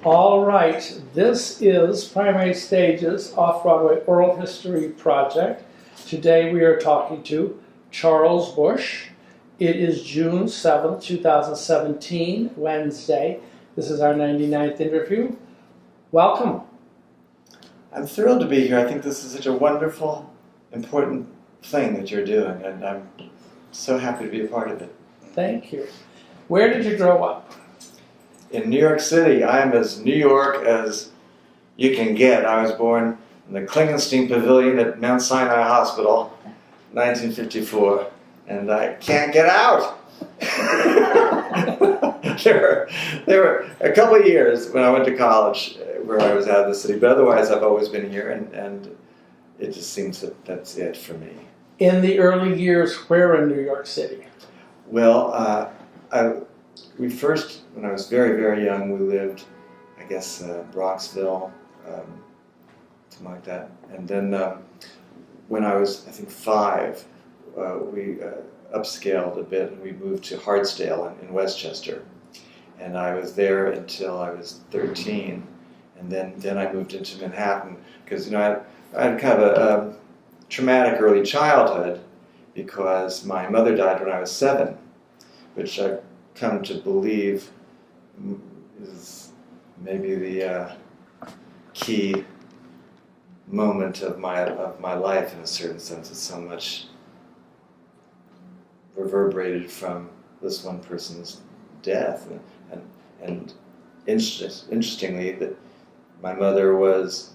All right, this is Primary Stages Off-Broadway Oral History Project. Today we are talking to Charles Busch. It is June 7th, 2017, Wednesday. This is our 99th interview. Welcome. I'm thrilled to be here. I think this is such a wonderful, important thing that you're doing, and I'm so happy to be a part of it. Thank you. Where did you grow up? In New York City. I am as New York as you can get. I was born in the Klingenstein Pavilion at Mount Sinai Hospital, 1954, and I can't get out. There were a couple of years when I went to college where I was out of the city, but otherwise I've always been here, and it just seems that that's it for me. In the early years, where in New York City? Well, we first, when I was very, very young, we lived, I guess, Bronxville, something like that. And then when I was, I think, 5, we upscaled a bit and we moved to Hartsdale in Westchester. And I was there until I was 13. And then I moved into Manhattan because, I had kind of a traumatic early childhood because my mother died when I was 7, which I've come to believe is maybe the key moment of my life in a certain sense. It's so much reverberated from this one person's death, and interestingly, that my mother was,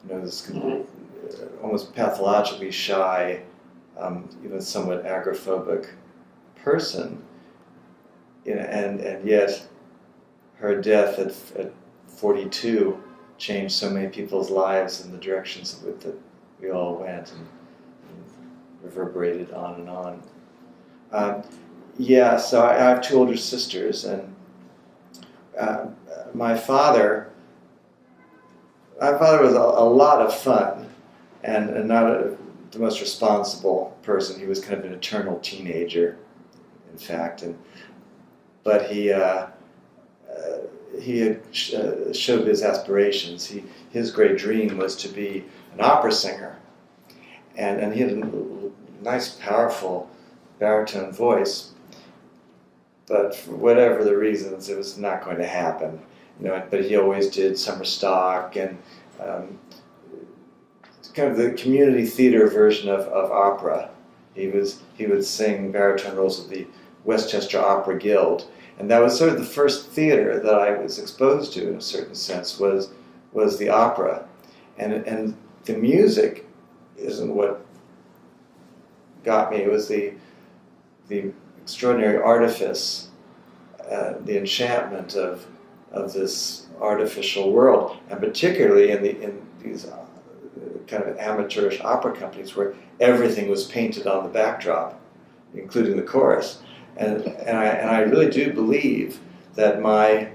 this almost pathologically shy, even somewhat agoraphobic person. And yet her death at 42 changed so many people's lives in the directions that we all went, and reverberated on and on. So I have 2 older sisters, and my father was a lot of fun, and not the most responsible person. He was kind of an eternal teenager, in fact, but he had showbiz aspirations. His great dream was to be an opera singer, and he had a nice, powerful baritone voice. But for whatever the reasons, it was not going to happen. But he always did summer stock and kind of the community theater version of opera. He would sing baritone roles with the Westchester Opera Guild, and that was sort of the first theater that I was exposed to, in a certain sense, was the opera, and the music isn't what got me. It was the extraordinary artifice, the enchantment of this artificial world, and particularly in these kind of amateurish opera companies where everything was painted on the backdrop, including the chorus. And I really do believe that my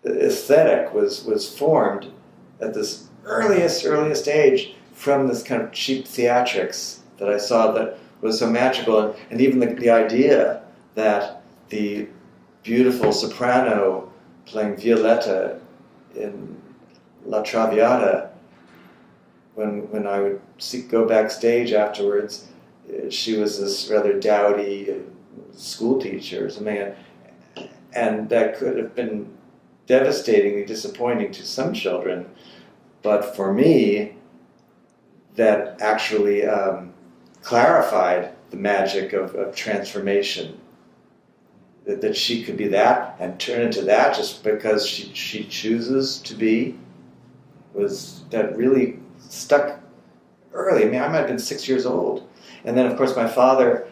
aesthetic was formed at this earliest age from this kind of cheap theatrics that I saw that was so magical, and even the idea that the beautiful soprano playing Violetta in La Traviata, when I would go backstage afterwards, she was this rather dowdy school teacher or something, and that could have been devastatingly disappointing to some children, but for me, that actually clarified the magic of transformation. That she could be that and turn into that just because she chooses to be, that really stuck early. I might have been 6 years old. And then, of course, my father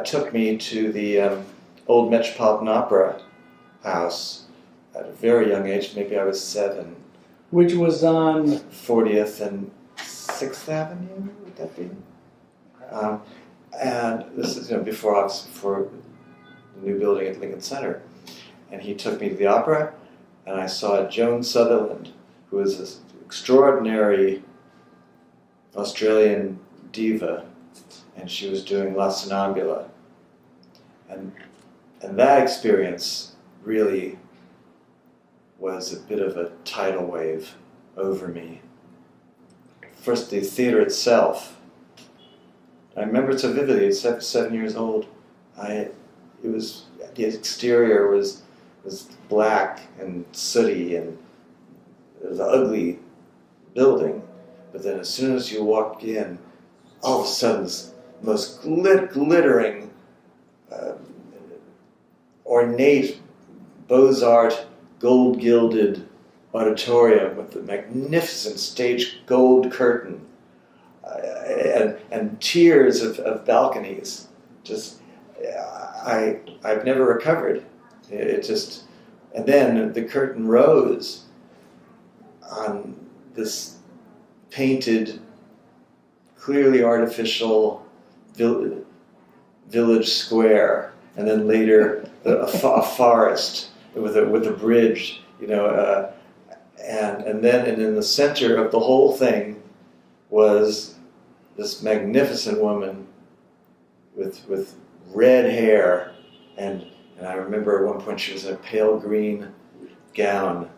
took me to the old Metropolitan Opera House at a very young age. Maybe I was 7. Which was on 40th and 6th Avenue, would that be? And this is before the new building at Lincoln Center. And he took me to the opera, and I saw Joan Sutherland, who was this extraordinary Australian diva, and she was doing La Sonnambula. And that experience really was a bit of a tidal wave over me. First, the theater itself. I remember it so vividly. At 7 years old, the exterior was black and sooty, and it was an ugly building. But then, as soon as you walk in, all of a sudden, this most glittering, ornate, Beaux-Arts, gold-gilded auditorium with the magnificent stage gold curtain and tiers of balconies. Just, I've never recovered. And then the curtain rose on this painted, clearly artificial village square, and then later a forest with a bridge, and then in the center of the whole thing was this magnificent woman with red hair, and I remember at one point she was in a pale green gown,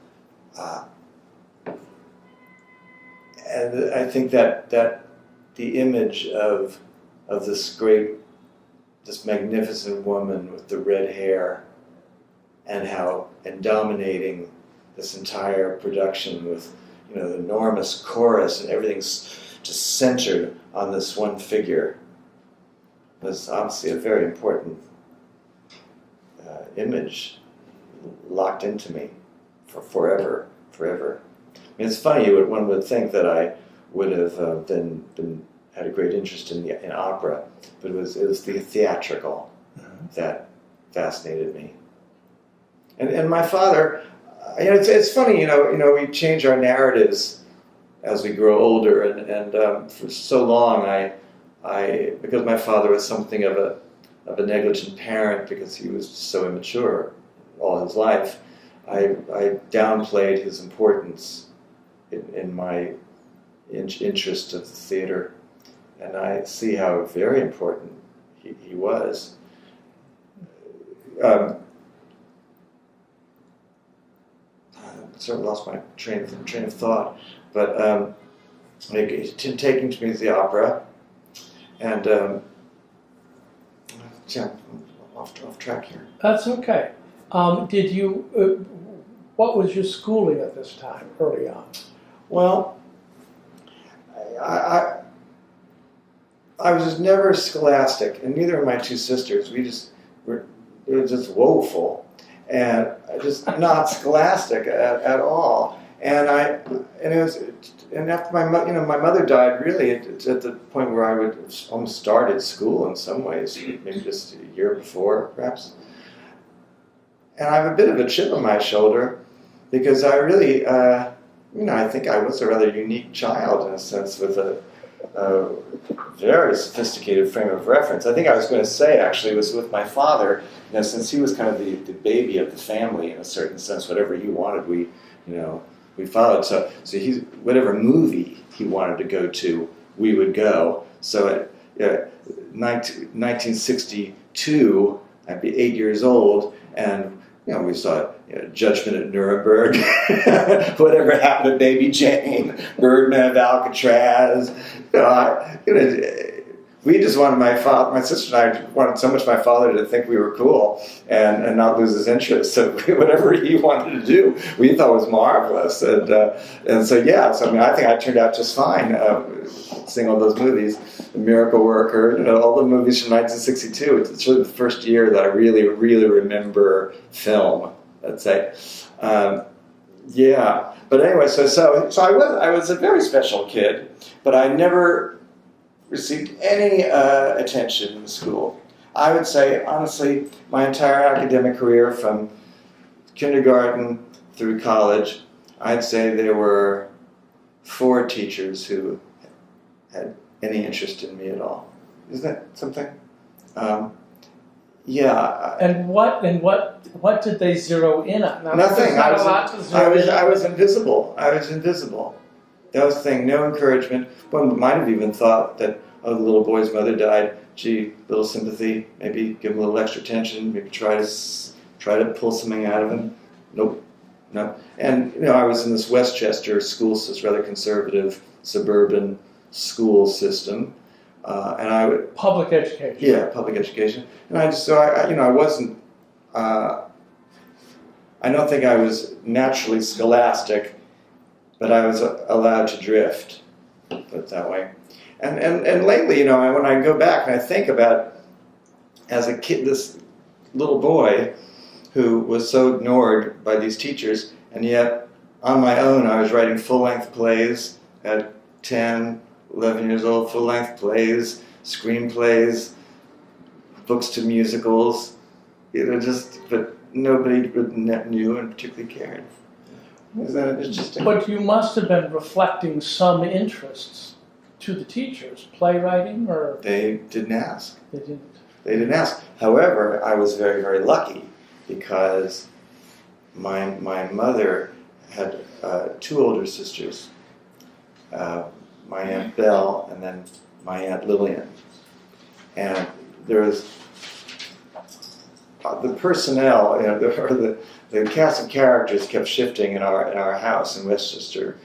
and I think that the image of this magnificent woman with the red hair, and dominating this entire production with the enormous chorus and everything's just centered on this one figure, was obviously a very important image locked into me for forever. I mean, it's funny, one would think that I would have had a great interest in opera, but it was the theatrical that fascinated me. And my father, it's funny, we change our narratives as we grow older, and for so long, I because my father was something of a negligent parent because he was so immature all his life, I downplayed his importance in my interest of the theater, and I see how very important he was. Sort of lost my train of thought, but taking to me the opera, and off track here. That's okay. Did you? What was your schooling at this time, early on? Well, I was just never scholastic, and neither of my two sisters. It was just woeful, and just not scholastic at all. And after my mother died, really, it's at the point where I would almost started school in some ways, maybe just a year before, perhaps. And I have a bit of a chip on my shoulder because I really, I think I was a rather unique child in a sense with a very sophisticated frame of reference. I think I was going to say, actually, was with my father, since he was kind of the baby of the family in a certain sense, whatever he wanted, we followed. So he's, whatever movie he wanted to go to, we would go. So at 1962, I'd be 8 years old, and we saw Judgment at Nuremberg, Whatever Happened to Baby Jane, Birdman of Alcatraz. We just wanted my sister and I wanted so much my father to think we were cool and not lose his interest. So whatever he wanted to do, we thought was marvelous. And so I think I turned out just fine seeing all those movies. The Miracle Worker, all the movies from 1962. It's really the first year that I really, really remember film, let's say. But anyway, so I was a very special kid, but I never received any attention in school. I would say, honestly, my entire academic career from kindergarten through college, I'd say there were 4 teachers who had any interest in me at all. Isn't that something? And what did they zero in on? Now, nothing. I was invisible. That was the thing. No encouragement. One might have even thought that, the little boy's mother died. Gee, little sympathy. Maybe give him a little extra attention. Maybe try to pull something out of him. Nope. No. And, I was in this Westchester school system, rather conservative, suburban school system. And I would... Public education. Yeah, public education. And I wasn't... I don't think I was naturally scholastic, but I was allowed to drift, put it that way. And lately, when I go back and I think about, as a kid, this little boy who was so ignored by these teachers, and yet on my own I was writing full-length plays at 10, 11 years old, full-length plays, screenplays, books to musicals, but nobody knew and particularly cared. Is that interesting? But you must have been reflecting some interests to the teachers, playwriting, or... They didn't ask. They didn't. They didn't ask. However, I was very, very lucky because my mother had 2 older sisters, my Aunt Belle and then my Aunt Lillian. And there was the personnel, the cast of characters kept shifting in our house in Westchester.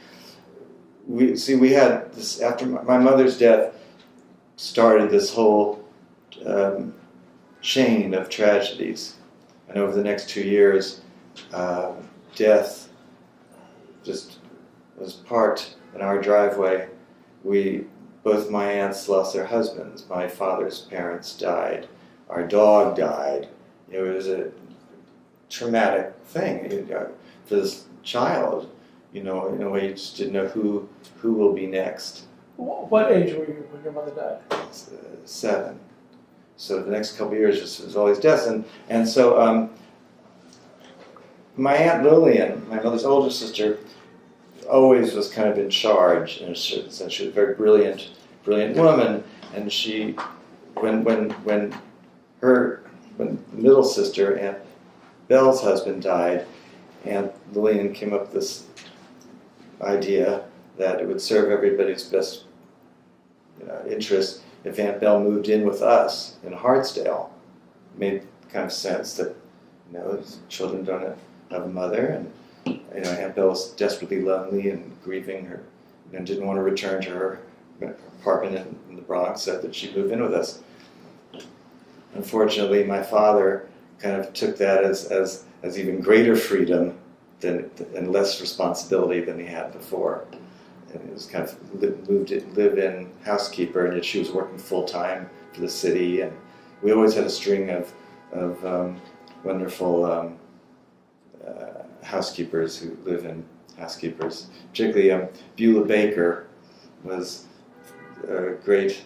We had this, after my mother's death, started this whole chain of tragedies, and over the next 2 years, death just was parked in our driveway. Both my aunts lost their husbands. My father's parents died. Our dog died. It was a traumatic thing for this child. In a way, you just didn't know who will be next. What age were you when your mother died? 7. So the next couple of years just was all these deaths, and so my Aunt Lillian, my mother's older sister, always was kind of in charge in a certain sense. She was a very brilliant woman, and she, when the middle sister, Aunt Belle's husband, died, Aunt Lillian came up with this idea that it would serve everybody's best interest if Aunt Belle moved in with us in Hartsdale. It made kind of sense that children don't have a mother, and Aunt Belle was desperately lonely and grieving her, and didn't want to return to her apartment in the Bronx, so that she'd move in with us. Unfortunately, my father kind of took that as even greater freedom and less responsibility than he had before. And it was kind of live-in housekeeper, and yet she was working full-time for the city. And we always had a string of wonderful housekeepers who live-in housekeepers. Particularly Beulah Baker was a great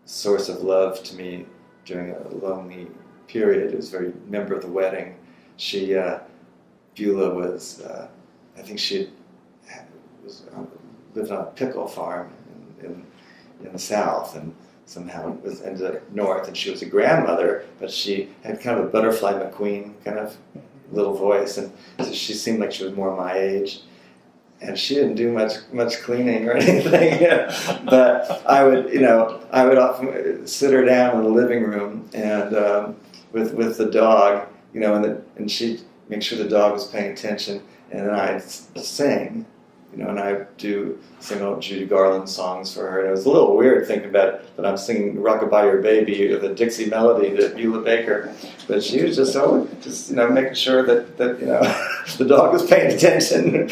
source of love to me during a lonely period. It was a very member of the wedding. Beulah was, I think she lived on a pickle farm in the South, and somehow ended up north, and she was a grandmother, but she had kind of a Butterfly McQueen kind of little voice, and so she seemed like she was more my age. And she didn't do much cleaning or anything, but I would often sit her down in the living room and with the dog, and she'd make sure the dog was paying attention, and then I'd sing, and I'd sing old Judy Garland songs for her. And it was a little weird thinking about that I'm singing "Rockabye Your Baby" with a Dixie melody to Beulah Baker, but she was just making sure that the dog was paying attention.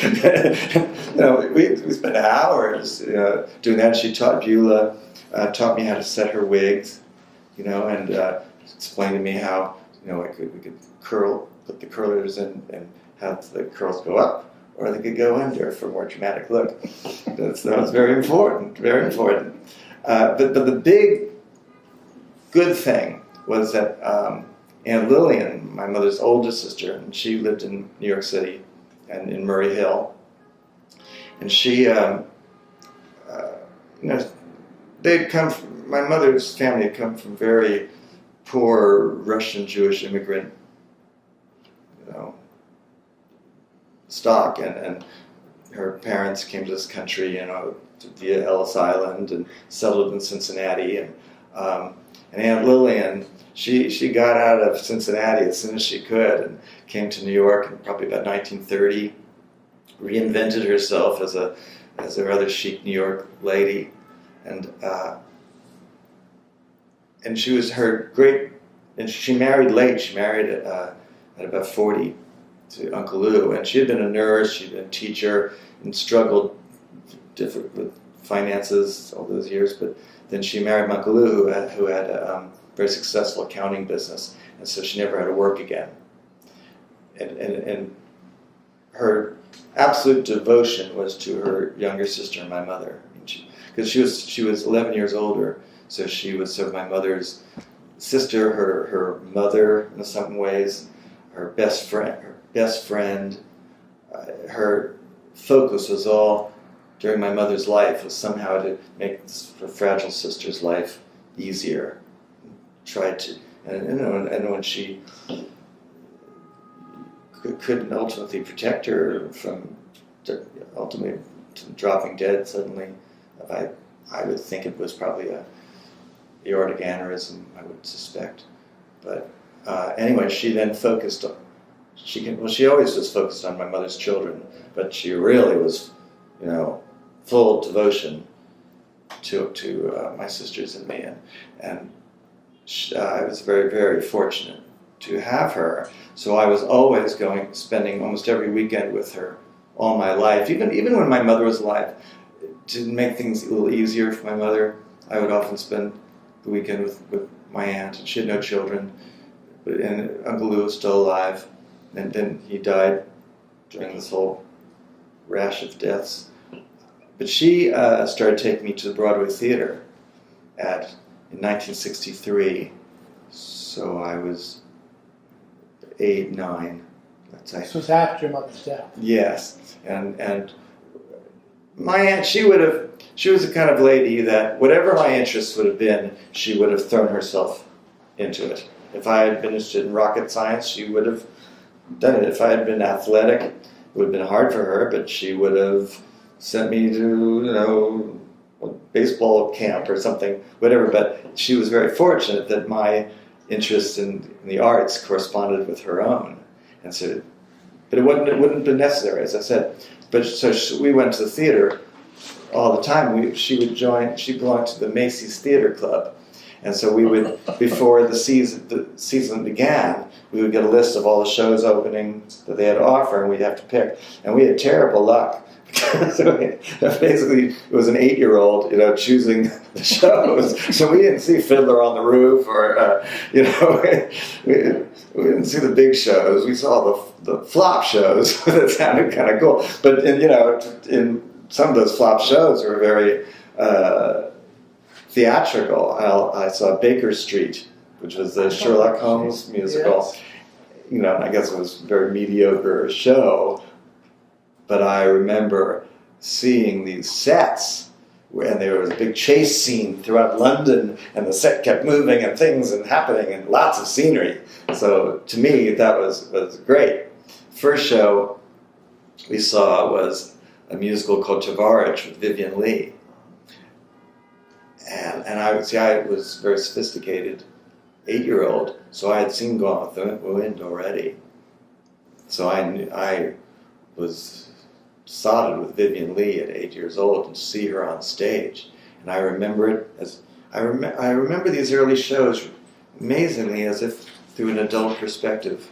We spent hours doing that. She taught Beulah, taught me how to set her wigs, and explained to me how we could put the curlers in and have the curls go up, or they could go under for a more dramatic look. That was very important, very important. But the big good thing was that Aunt Lillian, my mother's oldest sister, and she lived in New York City and in Murray Hill, and she, my mother's family had come from very poor Russian Jewish immigrant stock, and her parents came to this country via Ellis Island and settled in Cincinnati, and And Aunt Lillian, she got out of Cincinnati as soon as she could and came to New York in probably about 1930, reinvented herself as a rather chic New York lady, and she was her great. And she married late. She married at about 40 to Uncle Lou, and she had been a nurse. She'd been a teacher and struggled with finances all those years. But then she married Uncle Lou, who had a very successful accounting business, and so she never had to work again. And her absolute devotion was to her younger sister and my mother, because she was 11 years older, so she was sort of my mother's sister, her mother in some ways, her best friend. Her focus was all during my mother's life was somehow to make her fragile sister's life easier. Tried to, and when she couldn't ultimately protect her from ultimately dropping dead suddenly, I would think it was probably a aortic aneurysm, I would suspect. But anyway, she then focused on, she always was focused on my mother's children, but she really was, full devotion to my sisters and me. And I was very, very fortunate to have her. So I was always spending almost every weekend with her all my life. Even when my mother was alive, to make things a little easier for my mother, I would often spend the weekend with my aunt, and she had no children, and Uncle Lou was still alive, and then he died during this whole rash of deaths. But she started taking me to the Broadway Theater in 1963, so I was 8, 9, let's say. This was after your mother's death. Yes, and my aunt, she was the kind of lady that whatever my interests would have been, she would have thrown herself into it. If I had been interested in rocket science, she would have done it. If I had been athletic, it would have been hard for her, but she would have sent me to, a baseball camp or something, whatever. But she was very fortunate that my interest in the arts corresponded with her own. And so, but it wouldn't have been necessary, as I said. But so we went to the theater all the time. She belonged to the Macy's Theater Club. And so we would, before the season began, we would get a list of all the shows opening that they had to offer, and we'd have to pick. And we had terrible luck. So basically, it was an 8-year-old, choosing the shows. So we didn't see Fiddler on the Roof, or we didn't see the big shows. We saw the flop shows that sounded kind of cool. But in some of those flop shows were very theatrical. I saw Baker Street, which was the Sherlock Holmes musical. Yes. I guess it was a very mediocre show. But I remember seeing these sets, and there was a big chase scene throughout London, and the set kept moving, and things and happening, and lots of scenery. So to me, that was great. First show we saw was a musical called Tavarich with Vivien Leigh. And I was very sophisticated 8-year-old, so I had seen Gone with the Wind already. So I was sodded with Vivien Leigh at 8 years old, and see her on stage. And I remember it as I remember these early shows amazingly as if through an adult perspective.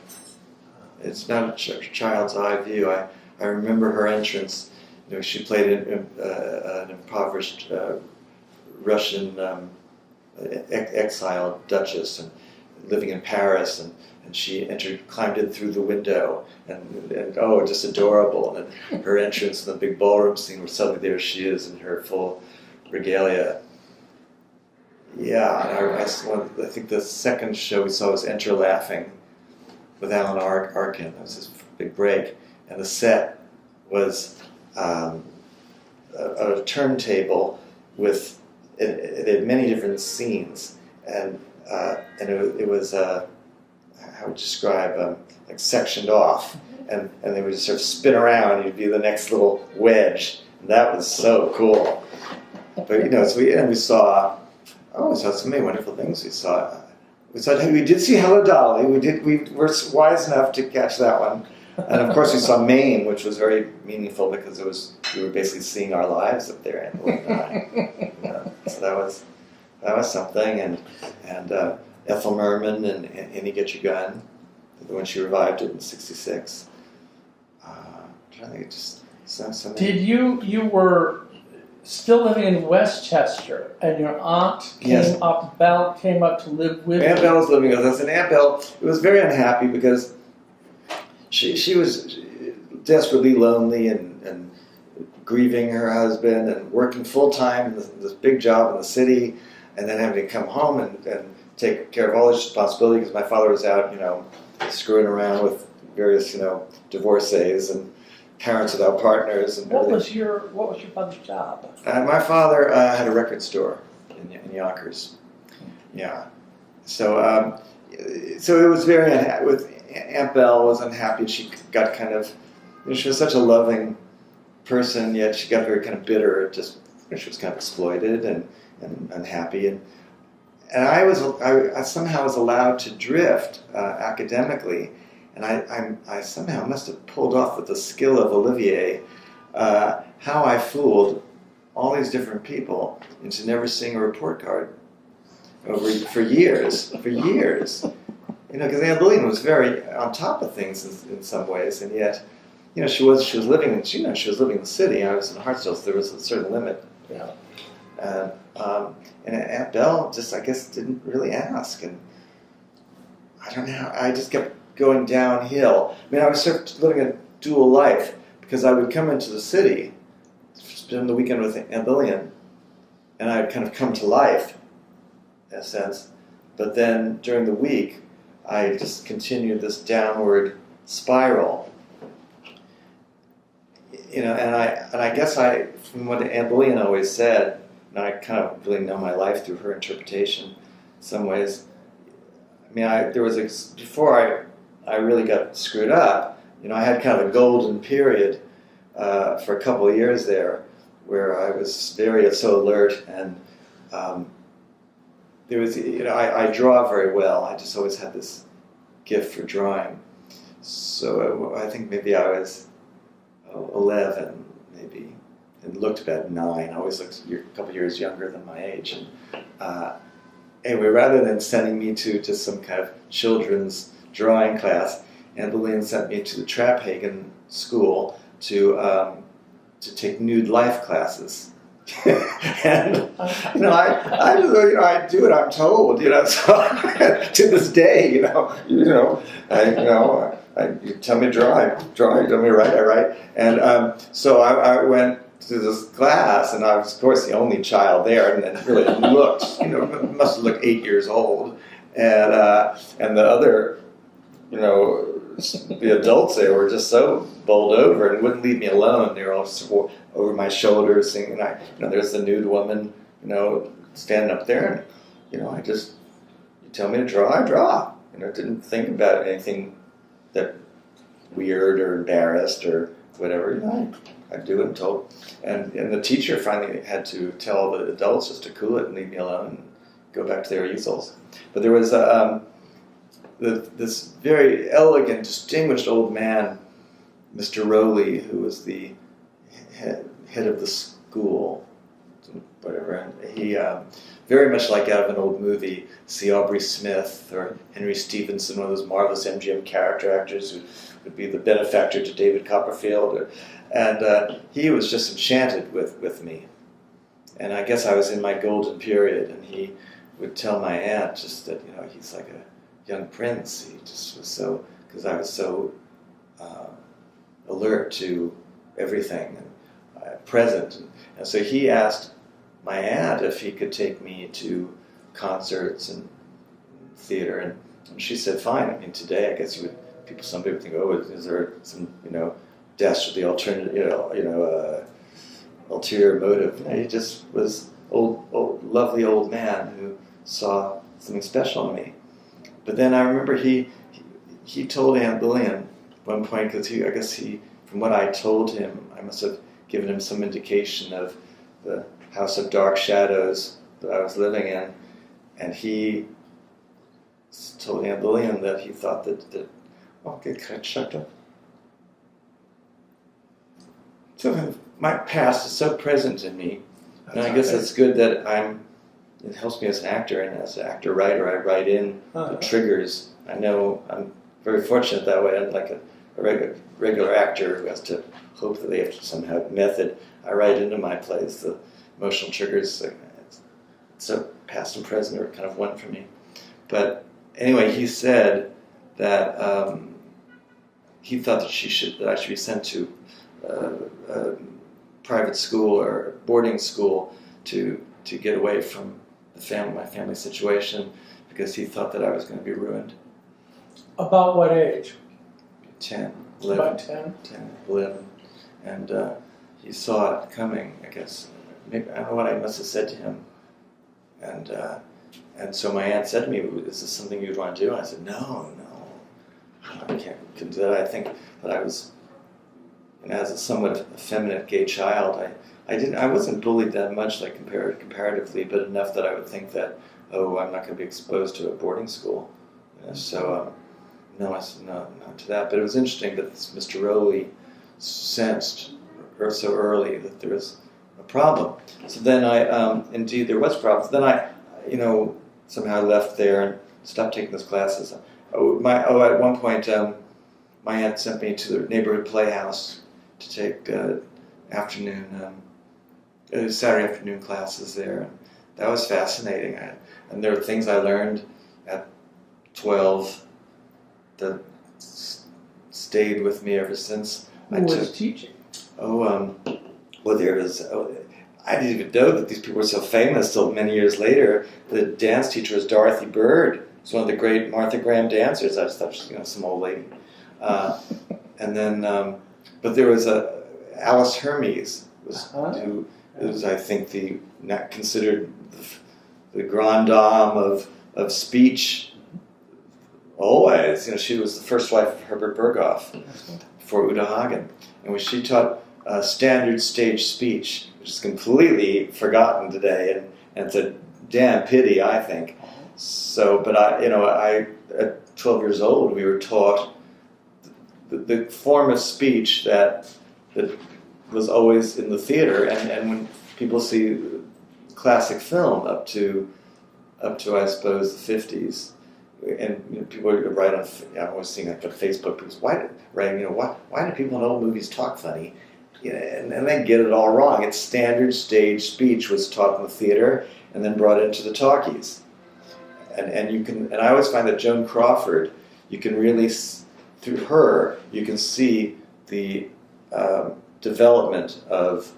It's not a child's eye view. I remember her entrance. She played an impoverished Russian exiled duchess and living in Paris, and she climbed in through the window, and just adorable. And her entrance in the big ballroom scene, where suddenly there she is in her full regalia. Yeah, and I think the second show we saw was Enter Laughing with Alan Arkin. That was his big break, and the set was a turntable with it had many different scenes, and it was how would you describe like sectioned off, and they would just sort of spin around, and you'd be the next little wedge, and that was so cool. But so we saw we saw so many wonderful things. We did see Hello Dolly. We were wise enough to catch that one. And of course we saw Maine, which was very meaningful because we were basically seeing our lives up there, Emily and I. So that was something. And Ethel Merman and Annie Get Your Gun, when she revived it in '66. I'm trying to think, it just sounds so many. Did you were still living in Westchester, and your aunt came up to live with Aunt you? Belle was living with us, and Aunt Belle was very unhappy because she was desperately lonely and grieving her husband and working full time in this big job in the city, and then having to come home and take care of all this responsibility because my father was out, screwing around with various, divorcees and parents without partners. And What was your father's job? My father had a record store in Yonkers. Yeah. So it was very unhappy. With Aunt Belle was unhappy. She got kind of, she was such a loving person, yet she got very kind of bitter. Just she was kind of exploited and unhappy. And I somehow was allowed to drift academically. And I somehow must have pulled off with the skill of Olivier how I fooled all these different people into never seeing a report card for years. Because Anne Lillian was very on top of things in some ways, and yet, she was living in she was living in the city. I was in Hartsdale, so there was a certain limit. Yeah. And Aunt Belle just, I guess, didn't really ask, and I don't know. I just kept going downhill. I mean, I was sort of living a dual life because I would come into the city, spend the weekend with Aunt Lillian, and I'd kind of come to life, in a sense. But then during the week, I just continued this downward spiral. And I guess from what Aunt Lillian always said, and I kind of really know my life through her interpretation, in some ways. I mean, before I really got screwed up, I had kind of a golden period for a couple of years there where I was so alert, and there was, I draw very well. I just always had this gift for drawing. So I think maybe I was 11, maybe, and looked about 9. I always looked a couple of years younger than my age. And anyway, rather than sending me to some kind of children's drawing class, Aunt Lillian sent me to the Traphagen School to take nude life classes. And I do what I'm told. So to this day, you tell me to draw, I draw. You tell me to write, I write. And so I went to this class, and I was, of course, the only child there, and really looked, must have looked 8 years old, and the other, the adults there were just so bowled over and wouldn't leave me alone. They were all over my shoulders, singing. There's the nude woman, standing up there, and you tell me to draw, I draw. Didn't think about anything that weird or embarrassed or whatever. I'd do it and told. And the teacher finally had to tell the adults just to cool it and leave me alone and go back to their easels. But there was this very elegant, distinguished old man, Mr. Rowley, who was the head of the school, whatever. And he, very much like out of an old movie, see Aubrey Smith or Henry Stevenson, one of those marvelous MGM character actors who would be the benefactor to David Copperfield. And he was just enchanted with me. And I guess I was in my golden period, and he would tell my aunt just that, he's like a young prince. He just was so, because I was so alert to everything and present. And so he asked my aunt if he could take me to concerts and theater, and she said, fine. I mean, today I guess somebody would think, oh, is there some, desperately alternative, ulterior motive? And he just was old, lovely old man who saw something special in me. But then I remember he told Aunt Lillian at one point, because from what I told him, I must have given him some indication of the house of dark shadows that I was living in. And he told Aunt Lillian that he thought that okay, kind of shut up. So my past is so present in me, and I guess it's good that it helps me as an actor, and as an actor-writer, I write in the triggers. I know I'm very fortunate that way. I'm like a regular actor who has to hope that they have to somehow have method. I write into my plays the emotional triggers. So past and present are kind of one for me. But anyway, he said that he thought that I should be sent to private school or boarding school to get away from my family situation, because he thought that I was going to be ruined. About what age? 10, 11. About 10? 10, 11. And he saw it coming, I guess. Maybe, I don't know what I must have said to him. And so my aunt said to me, "Is this something you'd want to do?" And I said, no, I couldn't do that. I think that I was, as a somewhat effeminate gay child, I wasn't bullied that much, like comparatively, but enough that I would think that, oh, I'm not going to be exposed to a boarding school. So no, I said no, not to that. But it was interesting that this Mr. Rowley sensed so early that there was a problem. So then indeed there was problems. Then I somehow left there and stopped taking those classes. At one point, my aunt sent me to the neighborhood playhouse to take Saturday afternoon classes there. And that was fascinating. And there were things I learned at 12 that stayed with me ever since. Who was teaching? There was. I didn't even know that these people were so famous till many years later. The dance teacher was Dorothy Bird. She's one of the great Martha Graham dancers. I just thought she was some old lady. And then, but there was Alice Hermes, who was, I think, considered the grande dame of speech. Always, she was the first wife of Herbert Berghoff before Uta Hagen, and she taught standard stage speech, which is completely forgotten today, and it's a damn pity, I think. So, but I at 12 years old, we were taught the form of speech that was always in the theater, and when people see classic film up to I suppose the 50s, and people write on, I'm always seeing like on Facebook, people why do people in old movies talk funny? And they get it all wrong. It's standard stage speech was taught in the theater and then brought into the talkies. And I always find that Joan Crawford, you can really, through her, you can see the development of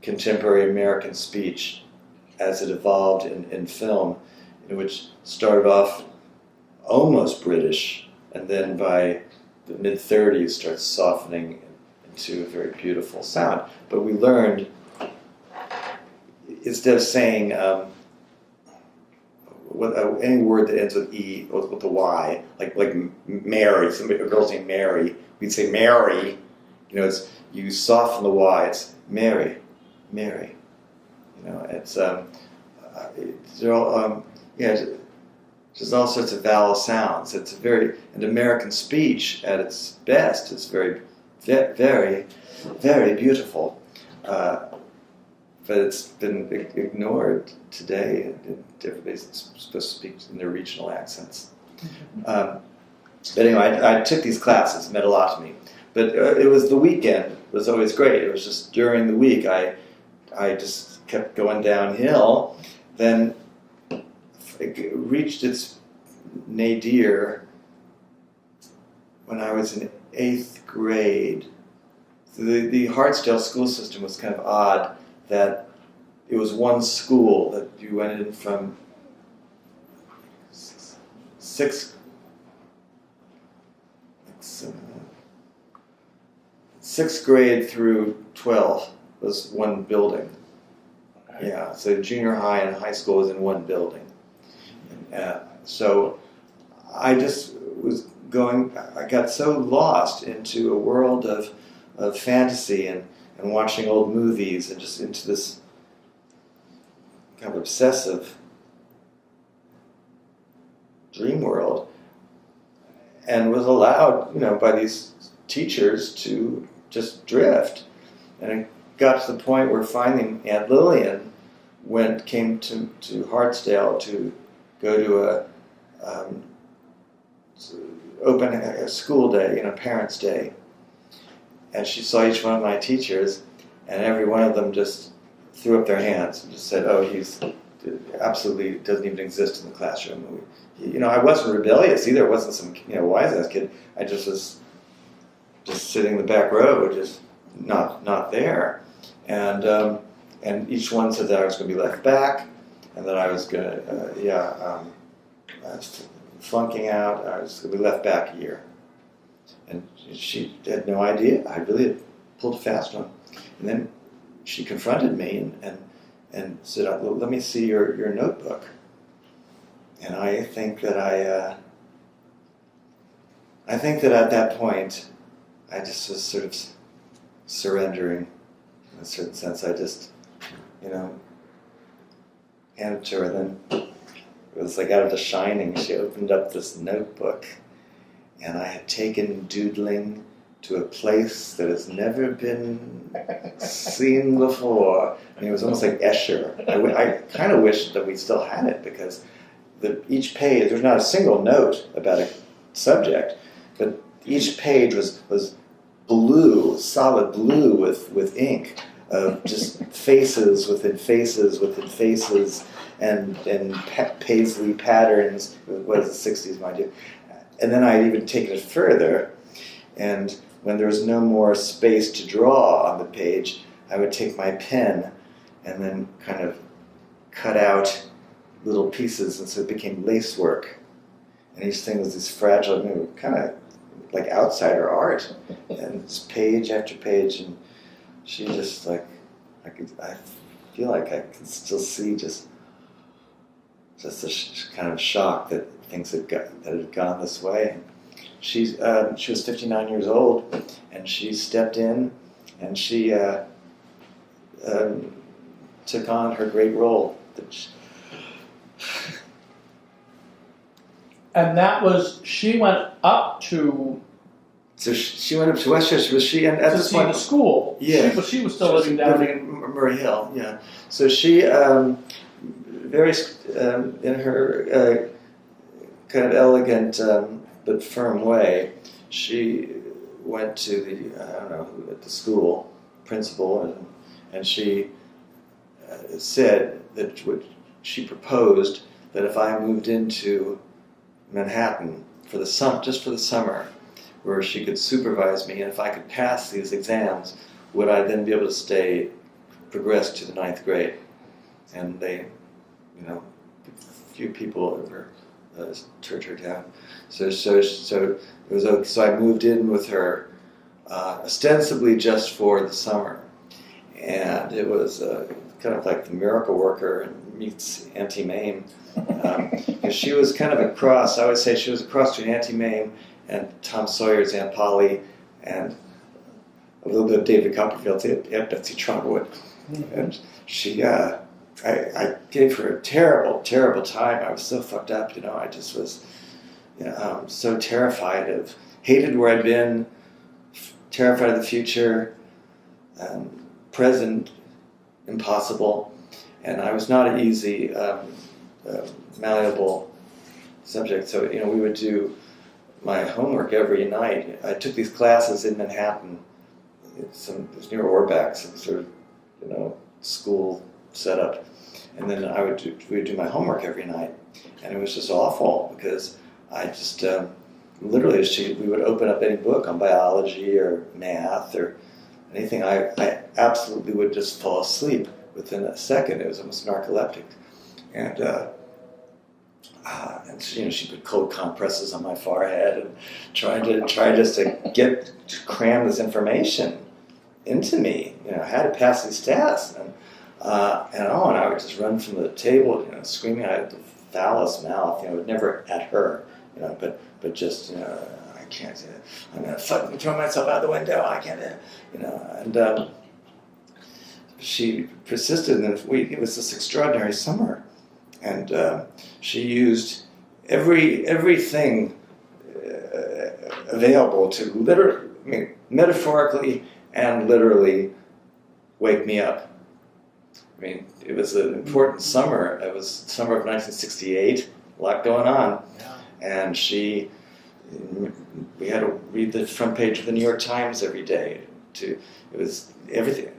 contemporary American speech as it evolved in film, which started off almost British, and then by the mid-30s starts softening into a very beautiful sound. But we learned, instead of saying any word that ends with E or with a Y, like Mary, a girl's named Mary, we'd say Mary. You soften the Y. It's Mary. It's there's all sorts of vowel sounds. It's and American speech at its best is very, very, very beautiful. But it's been ignored today. Everybody's supposed to speak in their regional accents. But anyway, I took these classes, meant a lot to me. But it was the weekend. It was always great. It was just during the week I just kept going downhill. Then it reached its nadir when I was in 8th grade. The Hartsdale school system was kind of odd, that it was one school that you went in from sixth grade through 12 was one building. Okay. Yeah, so junior high and high school was in one building. So I just I got so lost into a world of fantasy and watching old movies and just into this kind of obsessive dream world, and was allowed, by these teachers to just drift. And it got to the point where finally Aunt Lillian came to Hartsdale to go to open a school day, parents' day. And she saw each one of my teachers, and every one of them just threw up their hands and just said, "Oh, he's absolutely doesn't even exist in the classroom." I wasn't rebellious either. I wasn't some wise ass kid. I just was just sitting in the back row, just not there. And each one said that I was going to be left back, and that I was going to flunking out. I was going to be left back a year. And she had no idea. I really had pulled a fast one. And then she confronted me and said, "Well, let me see your notebook." And I think that at that point, I just was sort of surrendering in a certain sense. I just, handed it to her. Then it was like out of The Shining. She opened up this notebook, and I had taken doodling to a place that has never been seen before. I mean, it was almost like Escher. I kind of wish that we still had it, because each page, there's not a single note about a subject, but each page was blue, solid blue with ink, of just faces within faces within faces, and paisley patterns. What is the 60s, mind you? And then I'd even taken it further, and when there was no more space to draw on the page, I would take my pen and then kind of cut out little pieces, and so it became lacework. And each thing was this fragile, kind of like outsider art, and it's page after page. And she just I feel like I can still see just a kind of shock that things had gone this way. She was 59 years old, and she stepped in, and she took on her great role. And that was, she went up to... So she went up to Westchester. Was she at to this see point? the school. Yeah, she was still living down in Murray Hill. Yeah. So she, very in her kind of elegant but firm way, she went to the school principal, and she said that she proposed that if I moved into Manhattan just for the summer, where she could supervise me, and if I could pass these exams, would I then be able to progress to the 9th grade? And they, a few people over turned her down. So it was. So I moved in with her, ostensibly just for the summer, and it was kind of like the miracle worker meets Auntie Mame. Because she was kind of a cross. I would say she was a cross between Auntie Mame and Tom Sawyer's Aunt Polly, and a little bit of David Copperfield's Aunt Betsy Trotwood. And she, I gave her a terrible, terrible time. I was so fucked up, I just was, so terrified hated where I'd been, terrified of the future, present, impossible, and I was not an easy, malleable subject. So, we would do my homework every night. I took these classes in Manhattan. It was near Orbeck, some sort of, school setup. And then we would do my homework every night. And it was just awful, because I just, literally, we would open up any book on biology or math or anything. I absolutely would just fall asleep within a second. It was almost narcoleptic. And she put cold compresses on my forehead and try just to cram this information into me. I had to pass these tests, and I would just run from the table, screaming. I had the foulest mouth. Never at her, but just I can't. I'm gonna fucking throw myself out the window. I can't. And she persisted, and it was this extraordinary summer. And she used everything available to metaphorically and literally wake me up. I mean, it was an important summer. It was summer of 1968, a lot going on. Yeah. And we had to read the front page of the New York Times every day. It was everything.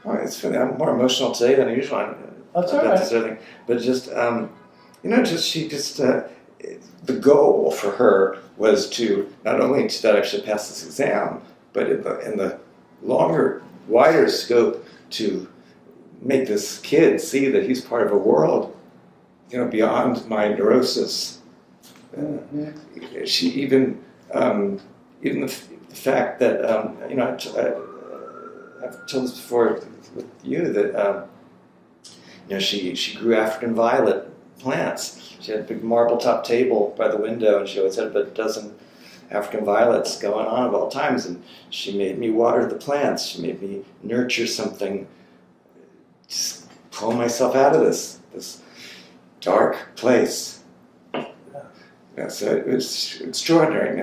Oh, I'm more emotional today than usual. That's all right. This other thing. But just, the goal for her was to not only that I should pass this exam, but in the longer, wider scope to make this kid see that he's part of a world, beyond my neurosis. Mm-hmm. She even the fact that I've told this before with you that she grew African violet plants. She had a big marble top table by the window, and she always had about a dozen African violets going on at all times. And she made me water the plants. She made me nurture something. Just pull myself out of this dark place. Yeah, so it was extraordinary.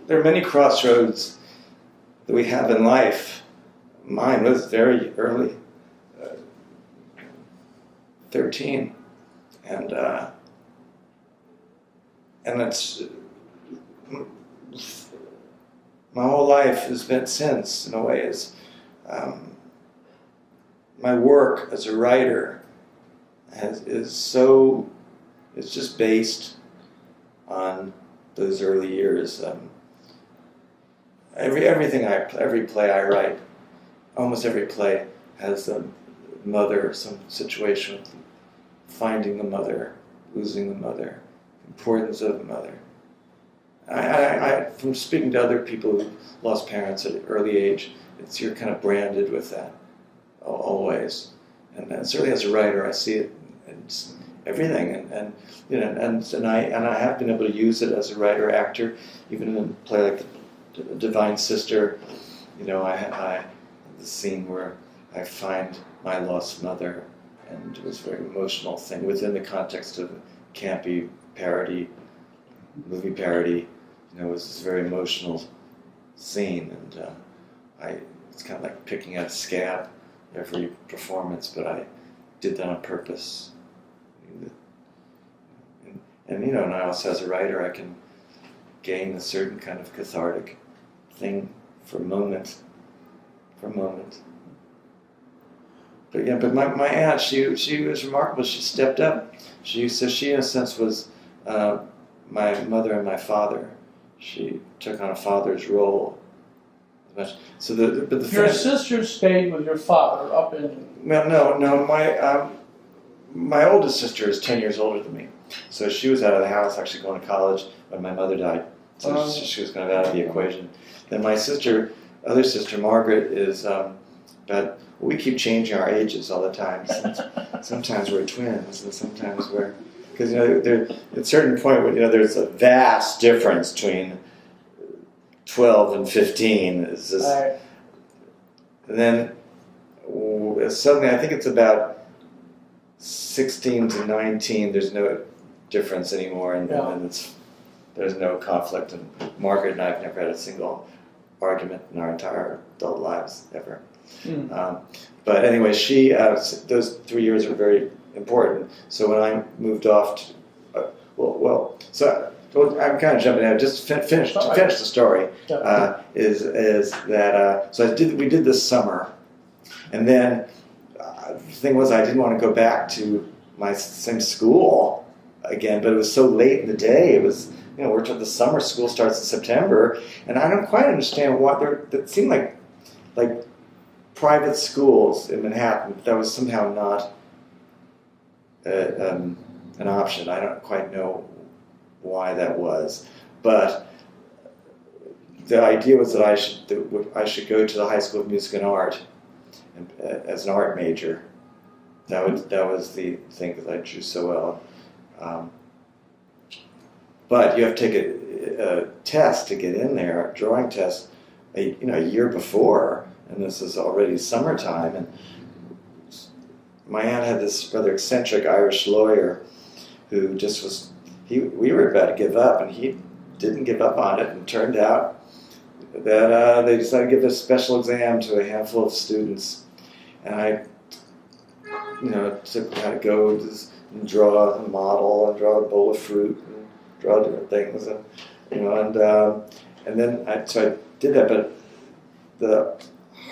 There are many crossroads that we have in life. Mine was very early, 13, and it's my whole life has been since, in a way, is my work as a writer is just based on those early years. Every play I write, almost every play has a mother, some situation with finding the mother, losing the mother, importance of the mother. I from speaking to other people who lost parents at an early age, you're kind of branded with that always. And certainly as a writer, I see it in everything, and I have been able to use it as a writer actor, even in a play like The Divine Sister. I had the scene where I find my lost mother, and it was a very emotional thing within the context of campy parody, movie parody. It was this very emotional scene, and it's kind of like picking at a scab every performance, but I did that on purpose. And I also, as a writer, I can gain a certain kind of cathartic thing for a moment. But my aunt, she was remarkable. She stepped up. She in a sense was my mother and my father. She took on a father's role. So your sister stayed with your father up in. Well, no. My oldest sister is 10 years older than me, so she was out of the house, actually going to college when my mother died. So she was kind of out of the equation. Then my other sister Margaret is about. We keep changing our ages all the time. Sometimes we're twins, and sometimes because there at a certain point when there's a vast difference between 12 and 15. Right. And then suddenly, I think it's about 16 to 19. There's no difference anymore, and there's no conflict. And Margaret and I have never had a single argument in our entire adult lives ever. But anyway, those 3 years were very important. So when I moved off, I'm kind of jumping ahead. Just to finish the story. Is that so we did this summer, and then the thing was I didn't want to go back to my same school again, but it was so late in the day. It was we're told the summer school starts in September, and I don't quite understand what that seemed like private schools in Manhattan. That was somehow not an option. I don't quite know why that was, but the idea was that I should go to the High School of Music and Art as an art major. That was the thing that I drew so well. But you have to take a test to get in there, a drawing test, a year before, and this is already summertime. And my aunt had this rather eccentric Irish lawyer who just was, we were about to give up, and he didn't give up on it, and turned out that they decided to give a special exam to a handful of students. And I, had to go and draw a model and draw a bowl of fruit and draw different things, and then I did that. But the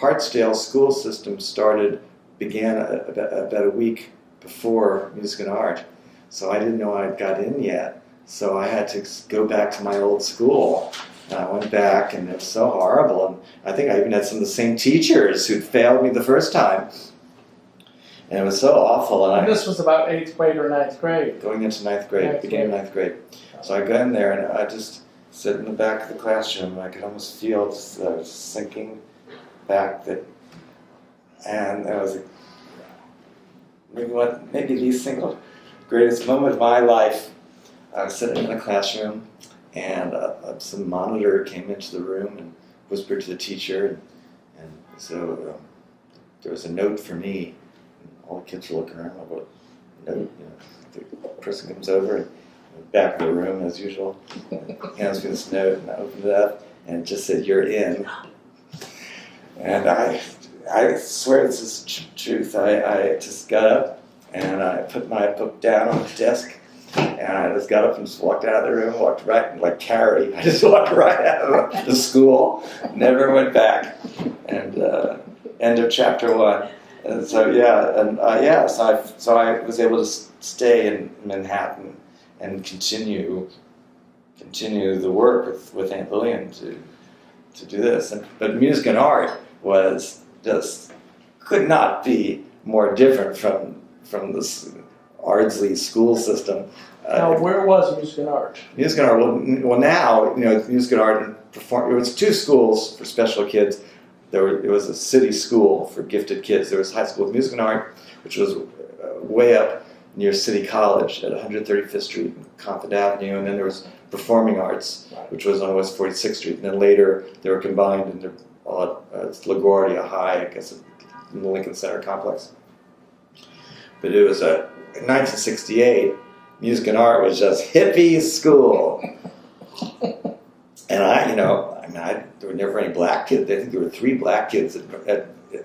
Hartsdale school system began about a week before music and art, so I didn't know I got in yet. So I had to go back to my old school. And I went back, and it was so horrible. And I think I even had some of the same teachers who'd failed me the first time. And it was so awful. And this was about 8th grade or 9th grade? Going into 9th grade, beginning of 9th grade. So I got in there, and I just stood in the back of the classroom. And I could almost feel sinking back. And that was maybe the single greatest moment of my life. I was sitting in the classroom, and some monitor came into the room and whispered to the teacher, and so there was a note for me. And all the kids were looking around, what note? The person comes over, and in the back of the room, as usual, and hands me this note, and I opened it up, and it just said, "You're in." And I swear this is truth. I just got up, and I put my book down on the desk. And I just got up and just walked out of the room, walked right, like Carrie. I just walked right out of the school, never went back. And end of chapter 1. And so so I was able to stay in Manhattan and continue the work with Aunt Lillian to do this. But music and art could not be more different from this Ardsley school system. Now, where was music and art? Music and art. Well, now music and art and it was 2 schools for special kids. It was a city school for gifted kids. There was high school of music and art, which was way up near City College at 135th Street and Concord Avenue, and then there was performing arts, which was on West 46th Street. And then later they were combined into LaGuardia High, I guess, in the Lincoln Center complex. But it was in 1968, music and art was just hippie school. And there were never any black kids. I think there were 3 black kids at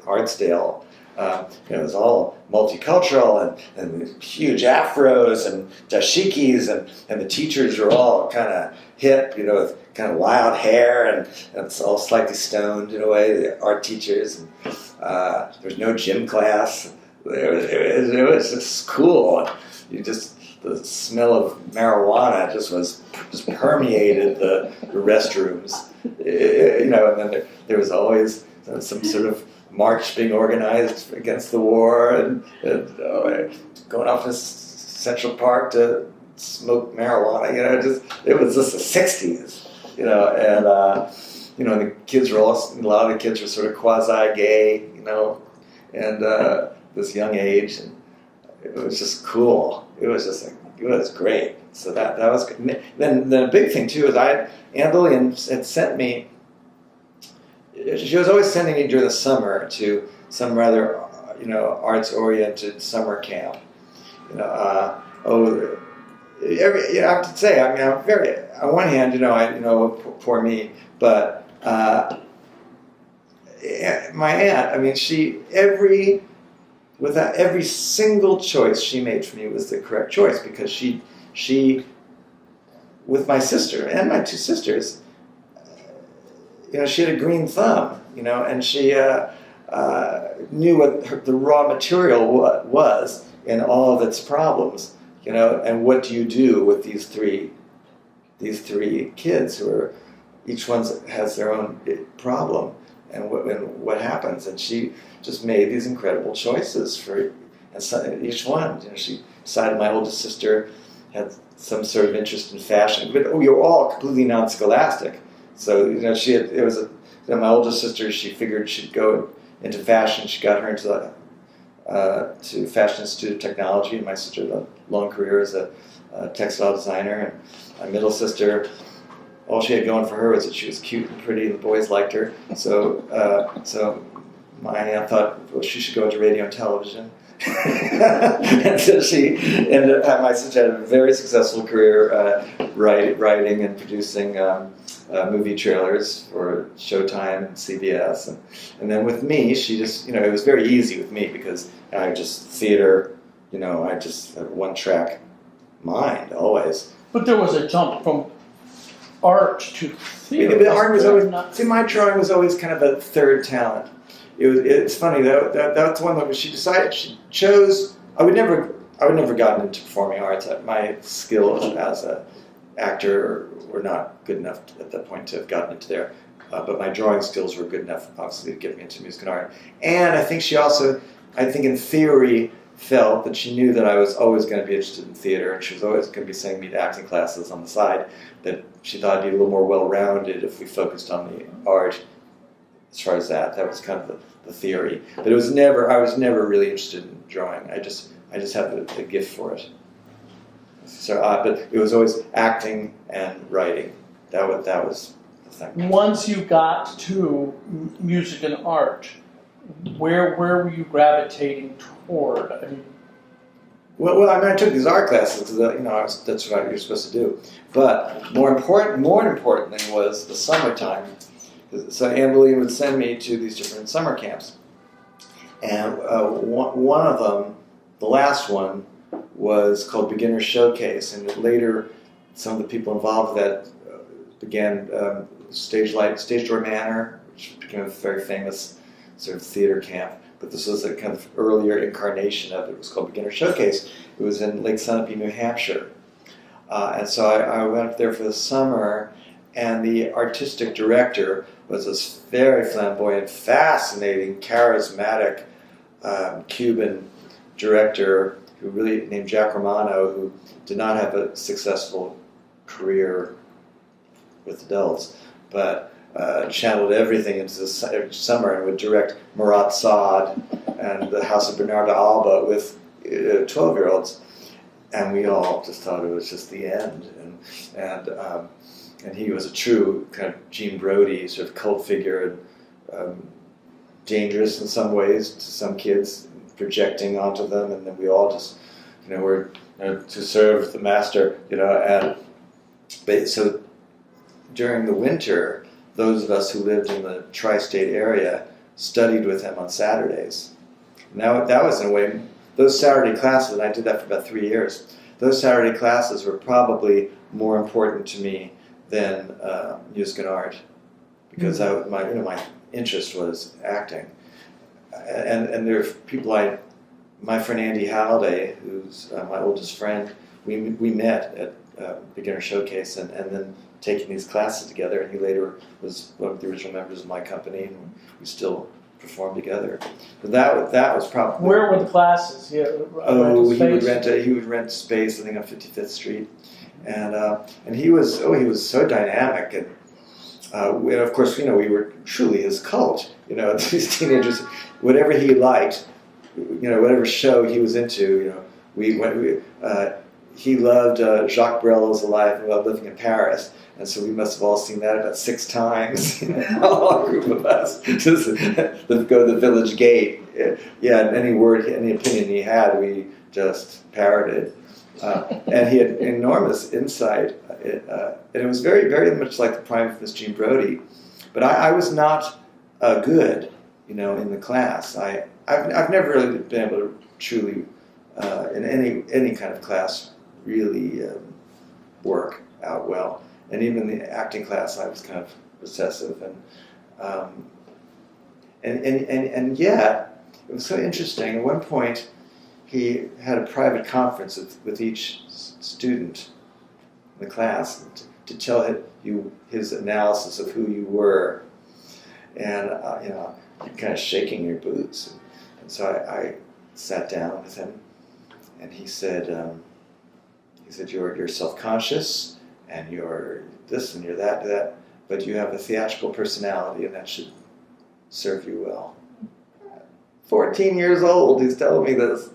Hartsdale. It was all multicultural and huge afros and dashikis, and the teachers were all kind of hip, with kind of wild hair, and it's all slightly stoned in a way, the art teachers. And there was no gym class. It was just cool. The smell of marijuana just permeated the restrooms. And then there was always some sort of march being organized against the war, and going off to Central Park to smoke marijuana. It was just the '60s. And the kids were a lot of the kids were sort of quasi-gay. And this young age, and it was just cool. It was great. So that was good. Then the big thing too is Aunt Lillian had sent me. She was always sending me during the summer to some rather arts-oriented summer camp. I have to say, I'm very, on one hand, poor me, but my aunt, without every single choice she made for me was the correct choice, because she with my sister and my 2 sisters, she had a green thumb, and she knew what the raw material was in all of its problems, and what do you do with these three kids who are, each one has their own problem, and what happens, and she just made these incredible choices for each one. She decided my oldest sister had some sort of interest in fashion, but we were all completely non-scholastic. So my oldest sister, she figured she'd go into fashion. She got her into to Fashion Institute of Technology, and my sister had a long career as a textile designer. And my middle sister, all she had going for her was that she was cute and pretty, and the boys liked her. So my aunt thought, well, she should go into radio and television. And so she ended up, my sister had a very successful career writing and producing movie trailers for Showtime and CBS. And then with me, she just, it was very easy with me because I just theater, I just had one-track mind always. But there was a jump from art to theater. But art was always, my drawing was always kind of a third talent. It's funny that's one that she decided, she chose. I would never gotten into performing arts. My skills as an actor were not good enough at that point to have gotten into there. But my drawing skills were good enough, obviously, to get me into music and art. And I think she also, in theory, felt that she knew that I was always going to be interested in theater, and she was always going to be sending me to acting classes on the side, that she thought I'd be a little more well-rounded if we focused on the art. As far as that was kind of the theory. But I was never really interested in drawing. I just had a gift for it. So, but it was always acting and writing. That was the thing. Once you got to music and art, where were you gravitating toward? I mean, well, I took these art classes because that's what you're supposed to do. But more importantly was the summertime. So Anne Boleyn would send me to these different summer camps, and one of them, the last one, was called Beginner Showcase, and later some of the people involved with that began Stage Door Manor, which became a very famous sort of theater camp. But this was a kind of earlier incarnation of it. It was called Beginner Showcase. It was in Lake Sunapee, New Hampshire, and so I went up there for the summer. And the artistic director was this very flamboyant, fascinating, charismatic Cuban director who really named Jack Romano, who did not have a successful career with adults, but channeled everything into the summer and would direct Marat Sade and the House of Bernarda Alba with 12-year-olds. And we all just thought it was just the end. And he was a true kind of Gene Brody sort of cult figure, and dangerous in some ways to some kids, projecting onto them, and then we all just, were to serve the master, But so during the winter, those of us who lived in the tri-state area studied with him on Saturdays. Now that was in a way, those Saturday classes, and I did that for about 3 years. Those Saturday classes were probably more important to me than music and art, because my interest was acting, and there are people my friend Andy Halliday, who's my oldest friend, we met at Beginner Showcase, and then taking these classes together, and he later was one of the original members of my company, and we still performed together. But that was probably. Where were the classes? Yeah. He would rent space, I think, on 55th Street. And he was so dynamic, and of course we were truly his cult. These teenagers, whatever he liked, whatever show he was into, he loved Jacques Brel's Alive and Well Living in Paris, and so we must have all seen that about 6 times. A group of us just go to the village gate. Yeah, and any opinion he had, we just parroted. And he had enormous insight, and it was very, very much like the prime of Miss Jean Brodie. But I was not good, in the class. I've never really been able to truly, in any kind of class, really work out well. And even in the acting class, I was kind of recessive, and yet it was so interesting. At one point, he had a private conference with each student in the class to tell his analysis of who you were, and you're kind of shaking your boots. And so I sat down with him, and he said, you're self-conscious, and you're this and you're that, but you have a theatrical personality, and that should serve you well. 14 years old, he's telling me this.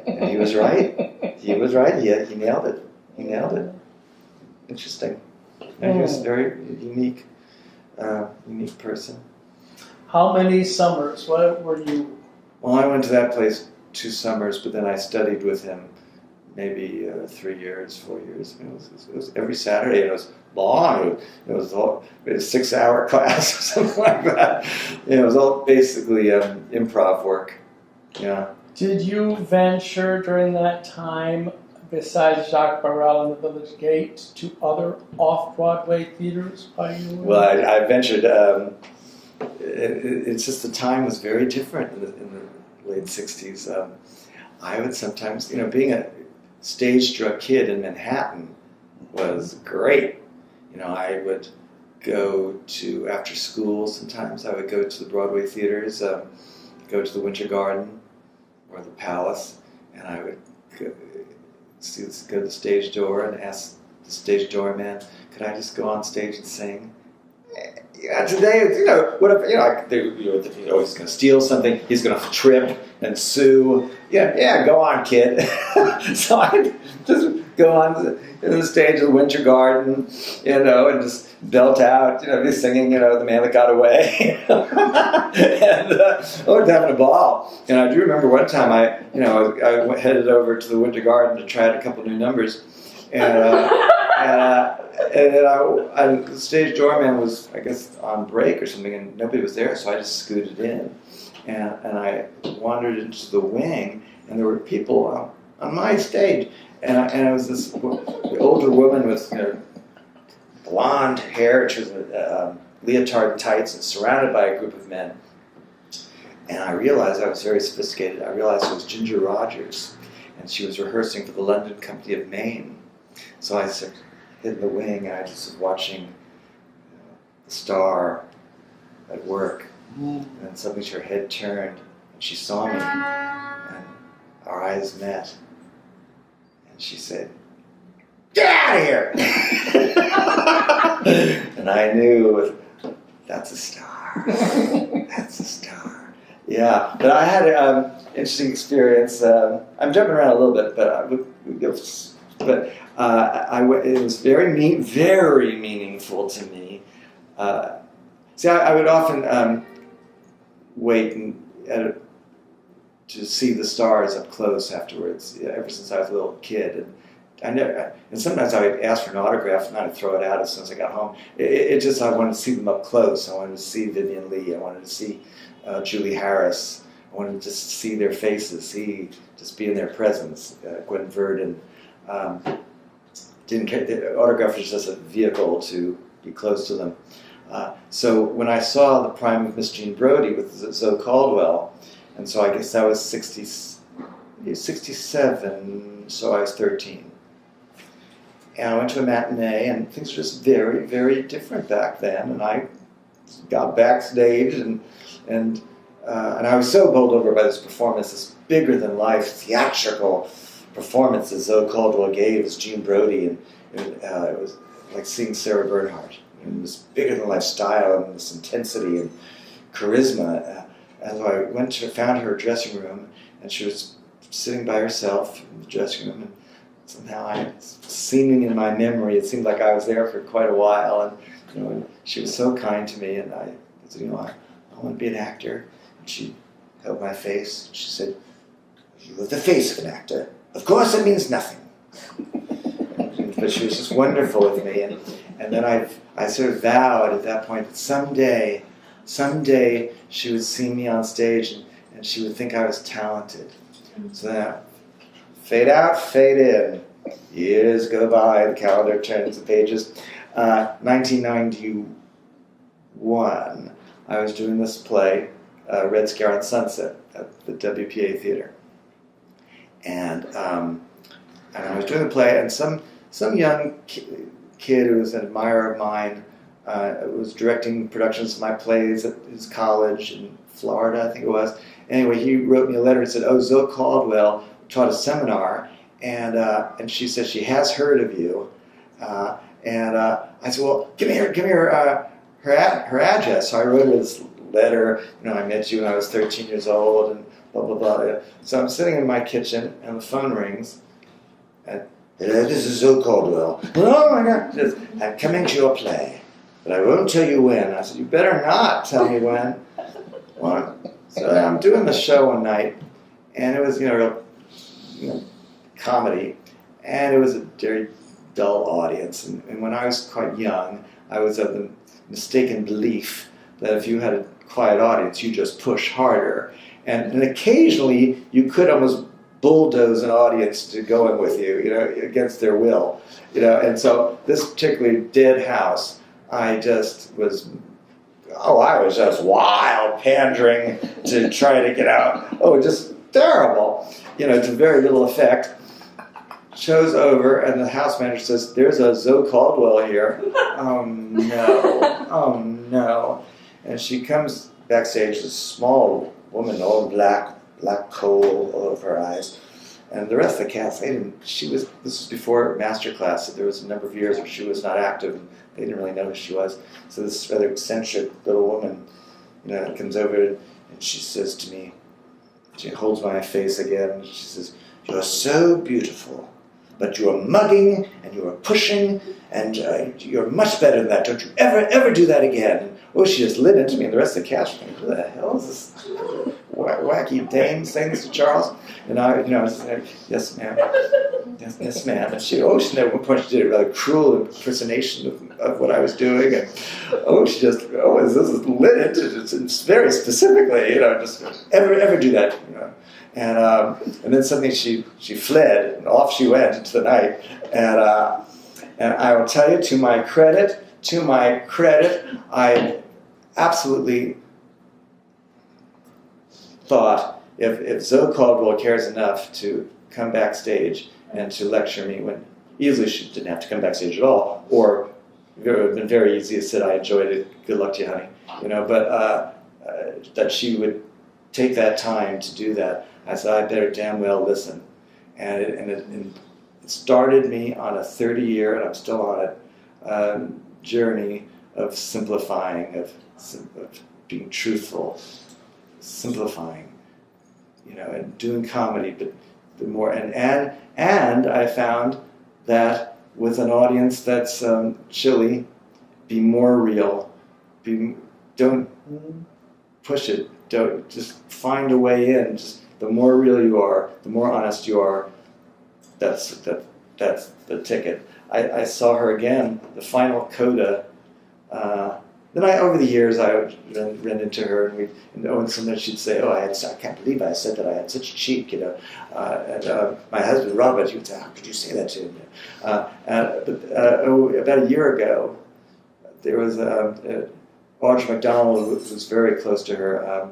And he was right. He was right. He nailed it. He nailed it. Interesting. And he was a very unique person. How many summers? What were you? Well, I went to that place 2 summers, but then I studied with him maybe 3 years, 4 years. It was every Saturday, and it was long. It was a 6-hour class or something like that. It was all basically improv work. Yeah. Did you venture during that time, besides Jacques Barrel and the Village Gate, to other off-Broadway theaters by you? Well, I ventured. It's just the time was very different in the late 60s. I would sometimes, being a stage-struck kid in Manhattan was great. I would go to, after school sometimes, I would go to the Broadway theaters, go to the Winter Garden or the Palace, and I would go to the stage door and ask the stage doorman, could I just go on stage and sing? Yeah, today, what if, he's always going to steal something, he's going to trip and sue. Yeah, go on, kid. So I just go on the stage of the Winter Garden, and just belt out, be singing, The Man That Got Away. And we're having a ball. And I do remember one time I headed over to the Winter Garden to try out a couple new numbers. And the stage doorman was, I guess, on break or something, and nobody was there, so I just scooted in. And I wandered into the wing, and there were people on my stage. And I was this older woman with blonde hair. She was leotard tights and surrounded by a group of men. And I realized I was very sophisticated. I realized it was Ginger Rogers, and she was rehearsing for the London Company of Maine. So I sort of hid in the wing, and I just was watching the star at work. And then suddenly her head turned, and she saw me, and our eyes met. And she said, "Get out of here!" And I knew, that's a star. That's a star. Yeah, but I had an interesting experience. I'm jumping around a little bit, but it was very meaningful to me. I would often wait to see the stars up close afterwards, ever since I was a little kid. And sometimes I would ask for an autograph, and I'd throw it out as soon as I got home. I wanted to see them up close. I wanted to see Vivian Leigh. I wanted to see Julie Harris. I wanted to just see their faces, just be in their presence. Gwen Verdon. Didn't care. The autograph was just a vehicle to be close to them. So when I saw the prime of Miss Jean Brodie with Zoe Caldwell, and so I guess that was 67, so I was 13. And I went to a matinee, and things were just very, very different back then. And I got backstage, and I was so bowled over by this performance, this bigger-than-life theatrical performance that Zoe Caldwell gave as Jean Brodie, and it was like seeing Sarah Bernhardt. And this bigger-than-life style and this intensity and charisma. And so I found her dressing room, and she was sitting by herself in the dressing room, and somehow seeming in my memory, it seemed like I was there for quite a while, and she was so kind to me, and I said, I want to be an actor. And she held my face, and she said, "You have the face of an actor. Of course it means nothing." But she was just wonderful with me, and then I sort of vowed at that point that someday she would see me on stage, and she would think I was talented. So then fade out, fade in. Years go by, the calendar turns the pages. 1991, I was doing this play, Red Scare on Sunset, at the WPA Theater. And I was doing the play, and some young kid who was an admirer of mine was directing productions of my plays at his college in Florida, I think it was. Anyway, he wrote me a letter and said, Zoe Caldwell taught a seminar, and she said she has heard of you. And I said, well, give me her address. So I wrote her this letter. I met you when I was 13 years old, and blah blah blah. So I'm sitting in my kitchen, and the phone rings. And this is Zoe Caldwell. Oh my God! I'm coming to your play, but I won't tell you when. I said, you better not tell me when. Well, so I'm doing the show one night, and it was real, comedy, and it was a very dull audience. And when I was quite young, I was of the mistaken belief that if you had a quiet audience, you just push harder, and occasionally you could almost bulldoze an audience to go in with you, against their will, And so this particularly dead house, I was just wild, pandering to try to get out. Oh, just terrible, to very little effect. Show's over, and the house manager says, "There's a Zoe Caldwell here." Oh no! And she comes backstage, this small woman, all black coal all over her eyes, and the rest of the cast, this was before Masterclass, so there was a number of years where she was not active, and they didn't really know who she was. So this rather eccentric little woman, comes over and she says to me, she holds my face again, and she says, "You're so beautiful, but you are mugging and you are pushing, and you're much better than that. Don't you ever do that again." Oh, she just lit into me, and the rest of the cast was like, "Who the hell is this wacky dame saying this to Charles?" And I was like, "Yes, ma'am. Yes, ma'am." And at one point she did a rather cruel impersonation of what I was doing, and this is lit into it very specifically, just ever do that, And then suddenly she fled, and off she went into the night. And I will tell you, to my credit, I absolutely thought if Zoe Caldwell cares enough to come backstage and to lecture me, when easily she didn't have to come backstage at all, or it would have been very easy to say, "I enjoyed it, good luck to you, honey," but that she would take that time to do that. I said, "I better damn well listen." And it started me on a 30-year, and I'm still on it, journey of simplifying, of being truthful, simplifying, and doing comedy, but the more, and I found that with an audience that's chilly, be more real, don't push it, don't, just find a way in. Just the more real you are, the more honest you are, that's the ticket. I saw her again, the final coda. Then over the years, I would run into her, and sometimes she'd say, "Oh, I can't believe I said that. I had such a cheek, And my husband Robert, he would say, "How could you say that to him?" About a year ago, there was Audrey McDonald, who was very close to her,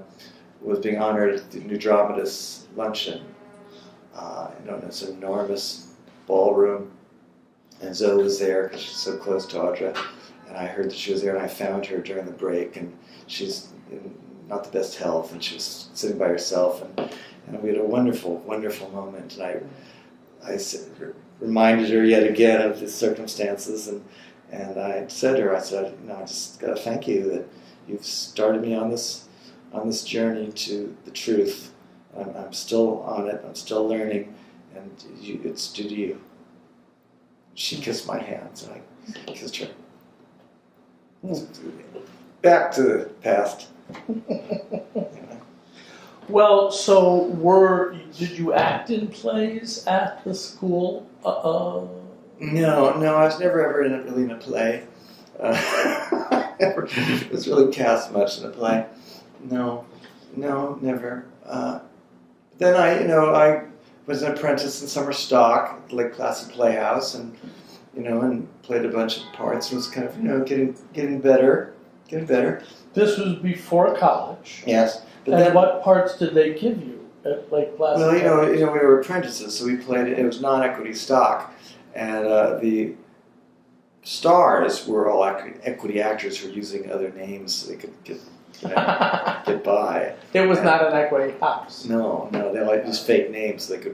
was being honored at the New Dramatists luncheon. In this enormous ballroom, and Zoe was there because she's so close to Audra, and I heard that she was there, and I found her during the break, and she's in not the best health, and she was sitting by herself, and we had a wonderful, wonderful moment, and I reminded her yet again of the circumstances, and I said to her, I just got to thank you that you've started me on this journey to the truth. I'm still on it. I'm still learning, and it's due to you. She kissed my hands, and I kissed her. Back to the past. Well, so did you act in plays at the school? No, I was never ever really in a play. Never was really cast much in a play. No, never. Then I was an apprentice in summer stock at the Lake Placid Playhouse, and played a bunch of parts. And was kind of getting better. This was before college. Yes. But and then, what parts did they give you at Lake Placid? Well, we were apprentices, so we played. It was non-equity stock, and the stars were all equity actors who were using other names so they could get by. It was not an equity house. No, they like used fake names so they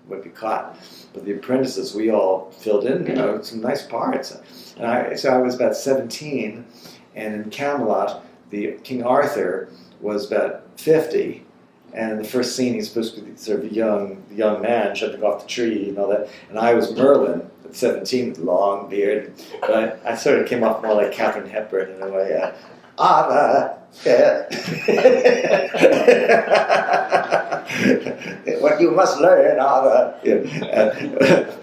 wouldn't be caught. But the apprentices, we all filled in, some nice parts. And I was about 17, and in Camelot, the King Arthur was about 50, and in the first scene he's supposed to be sort of a young man jumping off the tree and all that. And I was Merlin at 17 with long beard, but I sort of came off more like Katharine Hepburn in a way. Ava. Yeah. What you must learn, Ava. Yeah.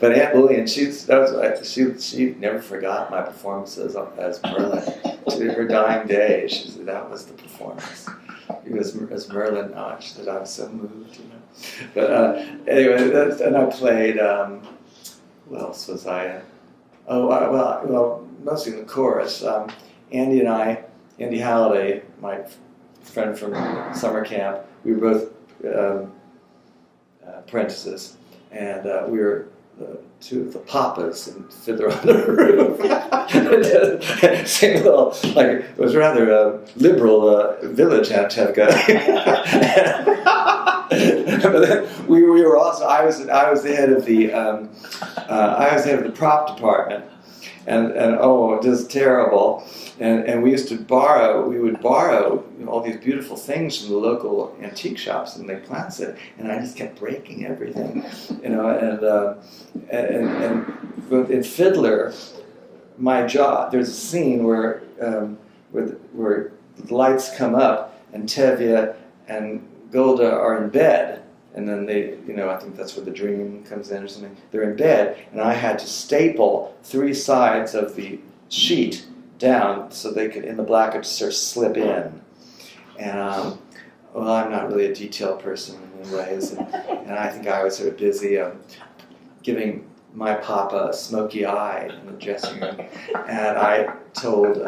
But Aunt Lillian, she never forgot my performances as Merlin. To her dying day, she said that was the performance. As Merlin, she said I was so moved, But anyway, and I played. What else was I? Well, mostly in the chorus. Andy Halliday, my friend from summer camp, we were both apprentices, and we were two of the papas and Fiddler on the Roof. Same little, it was rather a liberal village Antevka. But then we were also. I was the head of the prop department, and just terrible. And we would borrow all these beautiful things from the local antique shops in Lake Placid, and I just kept breaking everything, and in Fiddler, my job, there's a scene where the lights come up and Tevye and Golda are in bed, and then they, I think that's where the dream comes in or something. They're in bed, and I had to staple 3 sides of the sheet down so they could, in the black, could sort of slip in. And I'm not really a detail person in many ways, and I think I was sort of busy giving my papa a smoky eye in the dressing room, and I told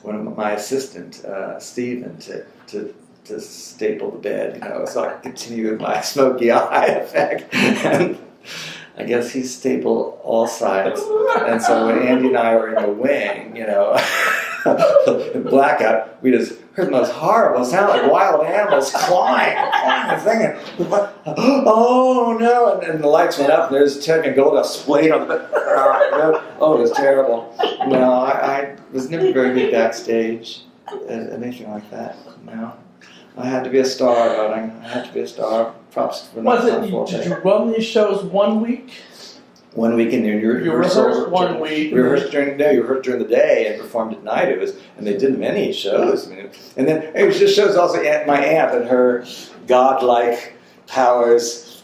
my assistant Stephen to staple the bed, so I could continue with my smoky eye effect. And I guess he stapled all sides. And so when Andy and I were in the wing, blackout, we just heard the most horrible sound, like wild animals clawing the thing. And oh no! And the lights went up, and there's Tevye and Golda splayed on the bed. Oh, it was terrible. No, I was never very good backstage at anything like that. No. I had to be a star, darling. I had to be a star. Props for did you run these shows 1 week? 1 week, and you rehearsed 1 week. You rehearsed during the day and performed at night. And they did many shows. And then it just shows also my aunt and her godlike powers.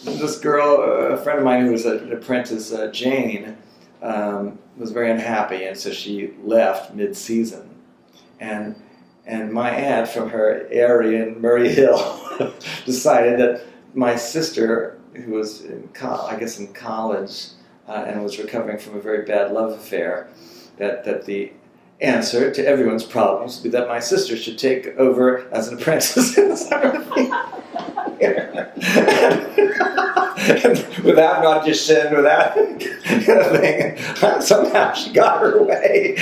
This girl, a friend of mine who was an apprentice, Jane, was very unhappy, and so she left mid-season. And my aunt, from her area in Murray Hill, decided that my sister, who was in college and was recovering from a very bad love affair, that the answer to everyone's problems would be that my sister should take over as an apprentice in the summer. Without an audition, without anything, somehow she got her way.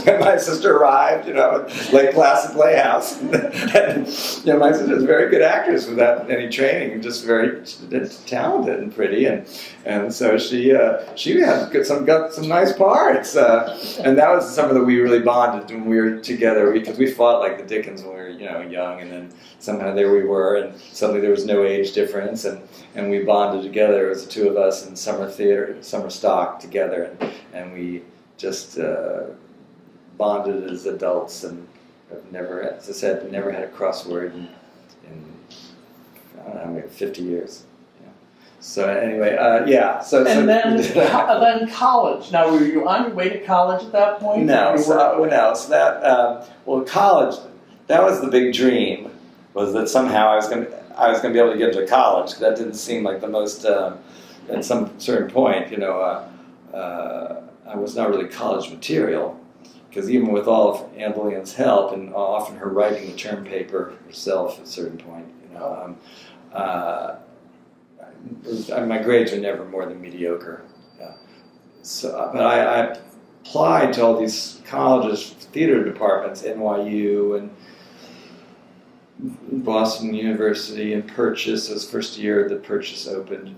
And my sister arrived, at Lake Placid Playhouse. And my sister was a very good actress without any training, just very talented and pretty. And so she got some nice parts. And that was something that we really bonded when we were together, because we fought like the Dickens when we were young, and then somehow there we were, and suddenly there was no age difference, and we bonded together as the two of us in summer stock together, and we just bonded as adults, and have never, as I said, never had a crossword in I don't know, maybe 50 years. Yeah. So anyway, yeah. Then college. Now, were you on your way to college at that point? No. So that college. That was the big dream. Was that somehow I was going to be able to get to college? That didn't seem like the most. At some certain point, I was not really college material, because even with all of Aunt Lillian's help, and often her writing the term paper herself at a certain point, my grades were never more than mediocre. But I applied to all these colleges, theater departments, NYU and Boston University and Purchase. It was first year that Purchase opened,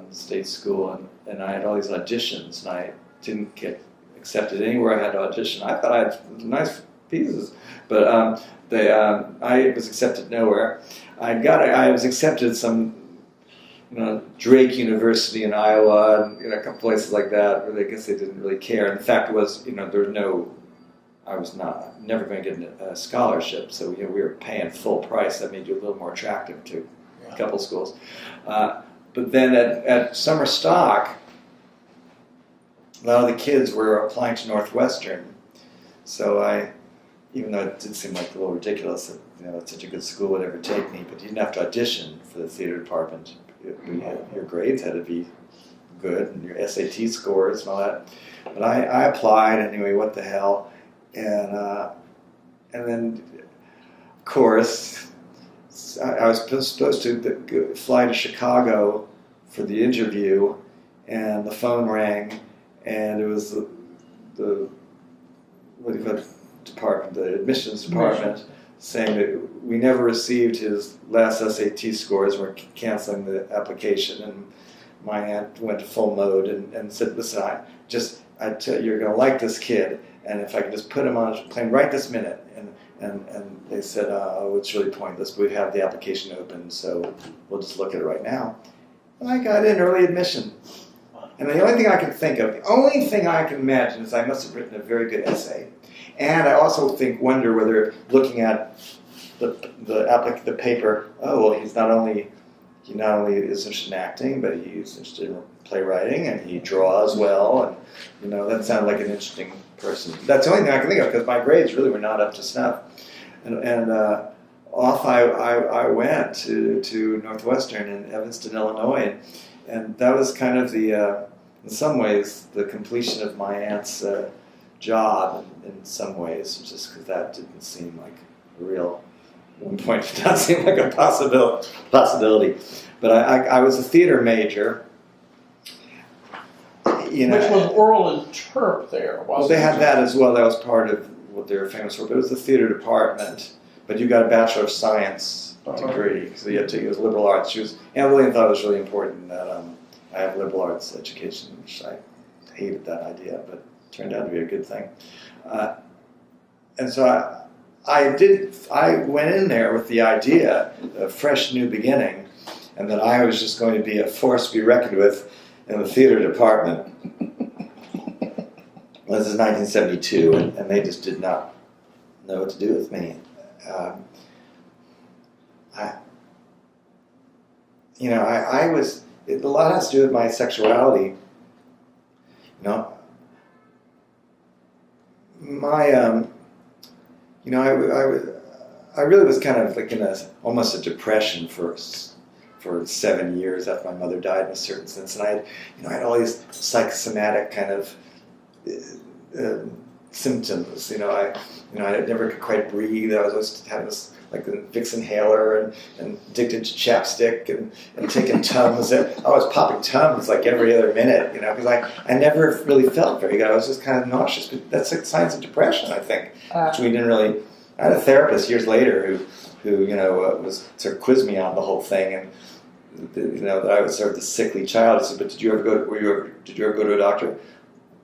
state school, and I had all these auditions, and I didn't get accepted anywhere I had to audition. I thought I had nice pieces, but I was accepted nowhere. I was accepted some Drake University in Iowa, and a couple places like that, where I guess they didn't really care. And the fact was, I was never going to get a scholarship, so we were paying full price. That made you a little more attractive to a couple schools. But then at summer stock, a lot of the kids were applying to Northwestern, so even though it did seem like a little ridiculous that it's such a good school would ever take me, but you didn't have to audition for the theater department. Your grades had to be good, and your SAT scores and all that. But I applied anyway. What the hell? And then, of course, I was supposed to fly to Chicago for the interview, and the phone rang, and it was the what do you call it, department, the admissions department, saying that we never received his last SAT scores. We're canceling the application. And my aunt went to full mode and said, "Listen, I tell you, you're going to like this kid, and if I can just put him on a plane right this minute." And they said, "Oh, it's really pointless. But we have the application open, so we'll just look at it right now." And I got in early admission. And the only thing I can think of, the only thing I can imagine is I must have written a very good essay. And I also wonder whether looking at the paper, oh well, he not only is interested in acting, but he's interested in playwriting, and he draws well, and that sounded like an interesting person. That's the only thing I can think of, because my grades really were not up to snuff. And off I went to Northwestern in Evanston, Illinois, and that was kind of in some ways, the completion of my aunt's job in some ways, just because that didn't seem like a real, at one point, it did not seem like a possibility. But I was a theater major. Which was oral interp there, wasn't it? Well, they had that as well. That was part of what they were famous for. But it was the theater department. But you got a Bachelor of Science degree, so you had to use liberal arts. Anne William thought it was really important that I have liberal arts education, which I hated that idea, but it turned out to be a good thing. And so I went in there with the idea of a fresh new beginning, and that I was just going to be a force to be reckoned with in the theater department. Well, this is 1972, and they just did not know what to do with me. I was. A lot has to do with my sexuality. I really was kind of like in almost a depression for 7 years after my mother died, in a certain sense, and I had all these psychosomatic kind of symptoms. I never could quite breathe. I was always having this like the Vicks inhaler and addicted to chapstick and taking Tums. I was popping Tums like every other minute, because I never really felt very good. I was just kind of nauseous. But that's like signs of depression, I think, which we didn't really. I had a therapist years later who was sort of quizzed me on the whole thing, and that I was sort of the sickly child. He said, "But did you ever go to a doctor?"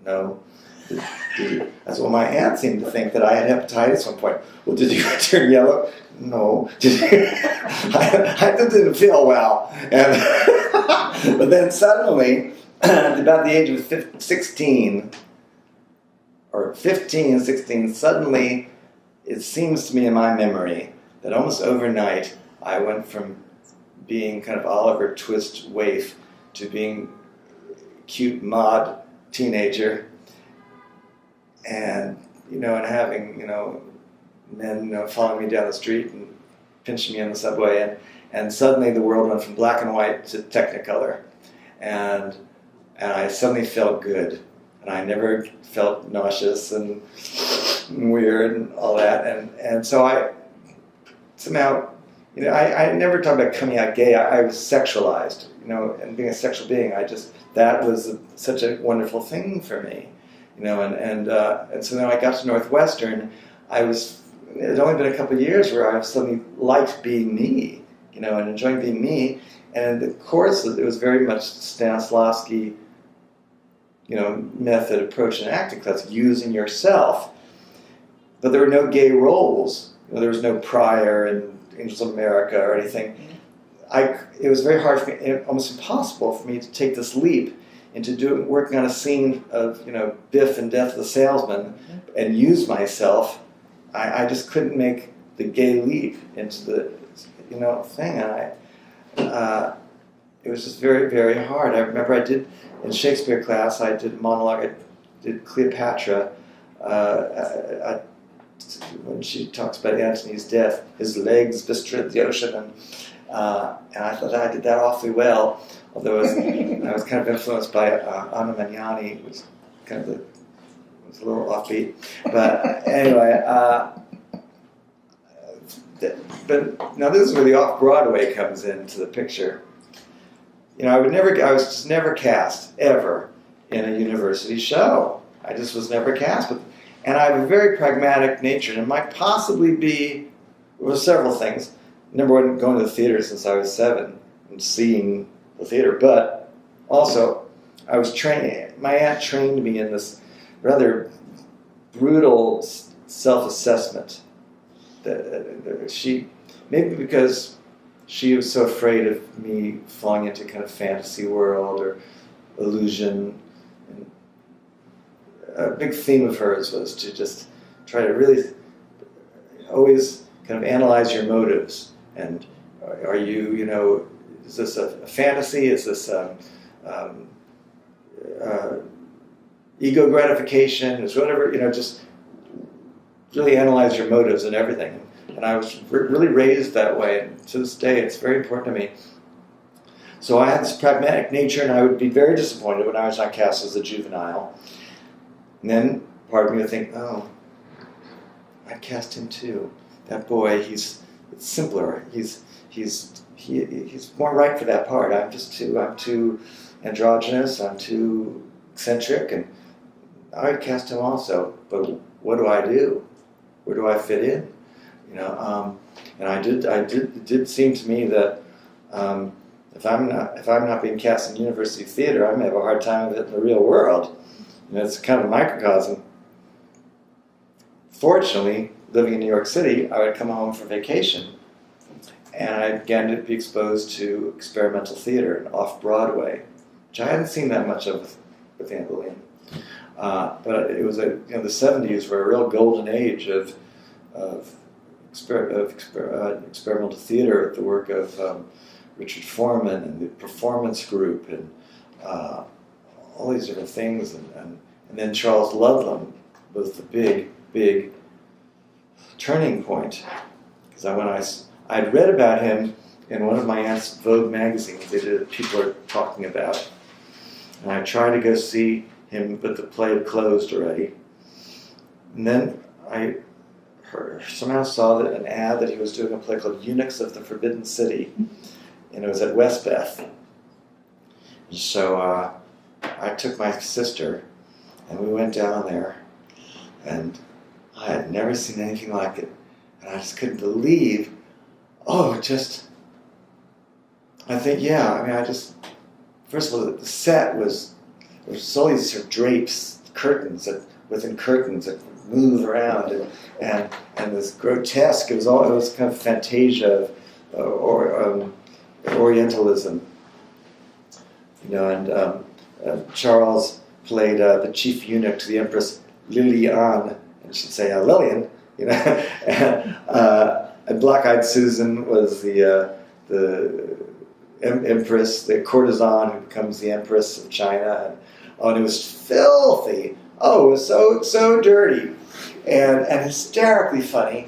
"No." I said, "Well, my aunt seemed to think that I had hepatitis at one point." "Well, did you turn yellow?" "No." I didn't feel well. But then suddenly, at about the age of 16, suddenly, it seems to me in my memory that almost overnight, I went from being kind of Oliver Twist waif to being cute mod teenager, and having men following me down the street and pinching me on the subway, and suddenly the world went from black and white to Technicolor, and I suddenly felt good, and I never felt nauseous and weird and all that, and so I somehow I never talked about coming out gay. I was sexualized, and being a sexual being. That was such a wonderful thing for me. And so then I got to Northwestern. It had only been a couple of years where I suddenly liked being me, and enjoying being me. And of course, it was very much Stanislavski, method approach in acting class, using yourself. But there were no gay roles. There was no Pryor in Angels of America or anything. it was very hard for me, almost impossible for me to take this leap into working on a scene of Biff and Death of the Salesman and use myself. I just couldn't make the gay leap into the thing, and it was just very, very hard. I remember I did in Shakespeare class. I did a monologue. I did Cleopatra. When she talks about Antony's death, his legs bestrid the ocean, and I thought I did that awfully well. Although I was kind of influenced by Anna Magnani, which was a little offbeat. But anyway, but now this is where the off-Broadway comes into the picture. I was just never cast ever in a university show. I just was never cast. And I have a very pragmatic nature, and it might possibly be, several things. Number one, going to the theater since I was 7 and seeing the theater, but also I was trained. My aunt trained me in this rather brutal self-assessment. Maybe because she was so afraid of me falling into kind of fantasy world or illusion. And a big theme of hers was to just try to really always kind of analyze your motives. And are you, is this a fantasy? Is this ego gratification? Is whatever, just really analyze your motives and everything. And I was really raised that way, and to this day it's very important to me. So I had this pragmatic nature, and I would be very disappointed when I was not cast as a juvenile. And then part of me would think, oh, I'd cast him too. That boy, it's simpler. He's more right for that part. I'm too androgynous. I'm too eccentric, and I would cast him also. But what do I do? Where do I fit in? And it did seem to me that if I'm not being cast in university theater, I'm gonna have a hard time with it in the real world. It's kind of a microcosm. Fortunately, living in New York City, I would come home for vacation, and I began to be exposed to experimental theater and off-Broadway, which I hadn't seen that much of with Anne Lillian. But it was the 70s were a real golden age of experimental theater, the work of Richard Foreman and the Performance Group and all these different things, and then Charles Ludlam was the big turning point, because I'd read about him in one of my aunt's Vogue magazines. They did People Are Talking About, and I tried to go see him, but the play had closed already. And then I somehow saw an ad that he was doing a play called Eunuchs of the Forbidden City, and it was at Westbeth. And so I took my sister, and we went down there, and I had never seen anything like it, and I just couldn't believe. I think, first of all, the set was, there was all these sort of drapes, curtains within curtains that move around, and this grotesque. It was kind of fantasia or Orientalism, And Charles played the chief eunuch to the Empress Liliane, and she'd say Lillian, and Black-Eyed Susan was the empress, the courtesan who becomes the Empress of China, and it was filthy. Oh, it was so dirty, and hysterically funny,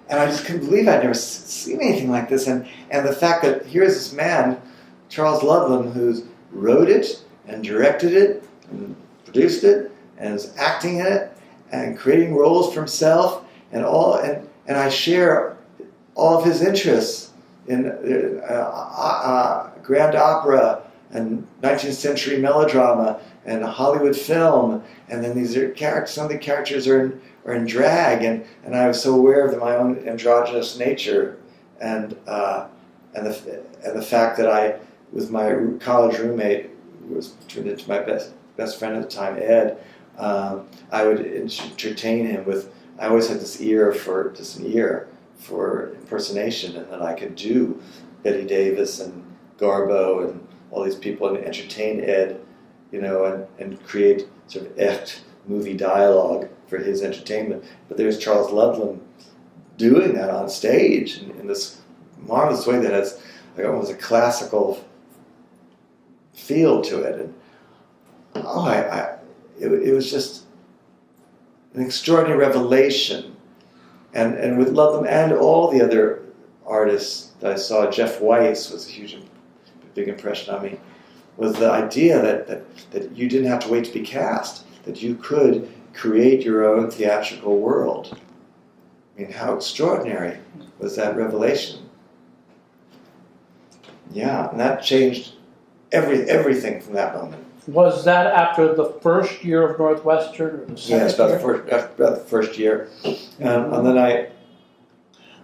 and I just couldn't believe I'd never seen anything like this. And the fact that here's this man, Charles Ludlam, who's wrote it and directed it and produced it and is acting in it and creating roles for himself and I share all of his interests in grand opera and 19th century melodrama and Hollywood film, and then these are characters. Some of the characters are in drag, and I was so aware of my own androgynous nature, and the fact that I, with my college roommate, who was turned into my best friend at the time, Ed, I would entertain him with. I always had this ear for impersonation, and that I could do Betty Davis and Garbo and all these people and entertain Ed, and create sort of echt movie dialogue for his entertainment. But there's Charles Ludlam doing that on stage in this marvelous way that has like almost a classical feel to it. And it was just an extraordinary revelation. And with Ludlam and all the other artists that I saw, Jeff Weiss was a big impression on me, was the idea that you didn't have to wait to be cast, that you could create your own theatrical world. I mean, how extraordinary was that revelation? Yeah, and that changed everything from that moment. Was that after the first year of Northwestern or the second Yes, about the first year. And then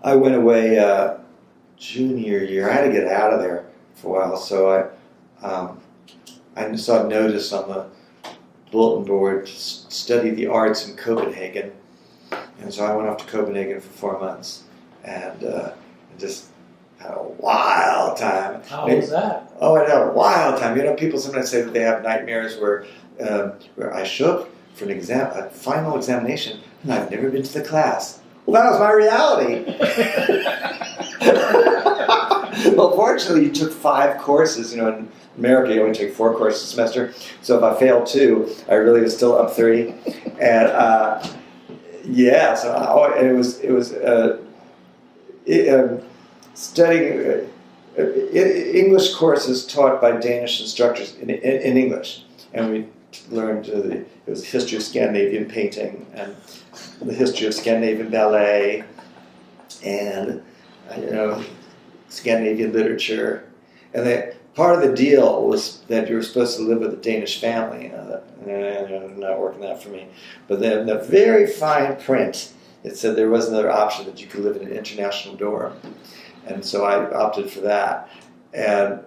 I went away junior year. I had to get out of there for a while, so I saw a notice on the bulletin board to study the arts in Copenhagen. And so I went off to Copenhagen for 4 months and just had a wild time. How was that? Oh, I had a wild time. People sometimes say that they have nightmares where I show up for a final examination, and I've never been to the class. Well, that was my reality. Well, fortunately, you took 5 courses. In America, you only take 4 courses a semester. So if I failed 2, I really was still up 3. And it was studying English courses taught by Danish instructors in English, and we learned it was history of Scandinavian painting and the history of Scandinavian ballet, and Scandinavian literature, and part of the deal was that you were supposed to live with a Danish family. Not working that for me, but then the very fine print, it said there was another option, that you could live in an international dorm. And so I opted for that. And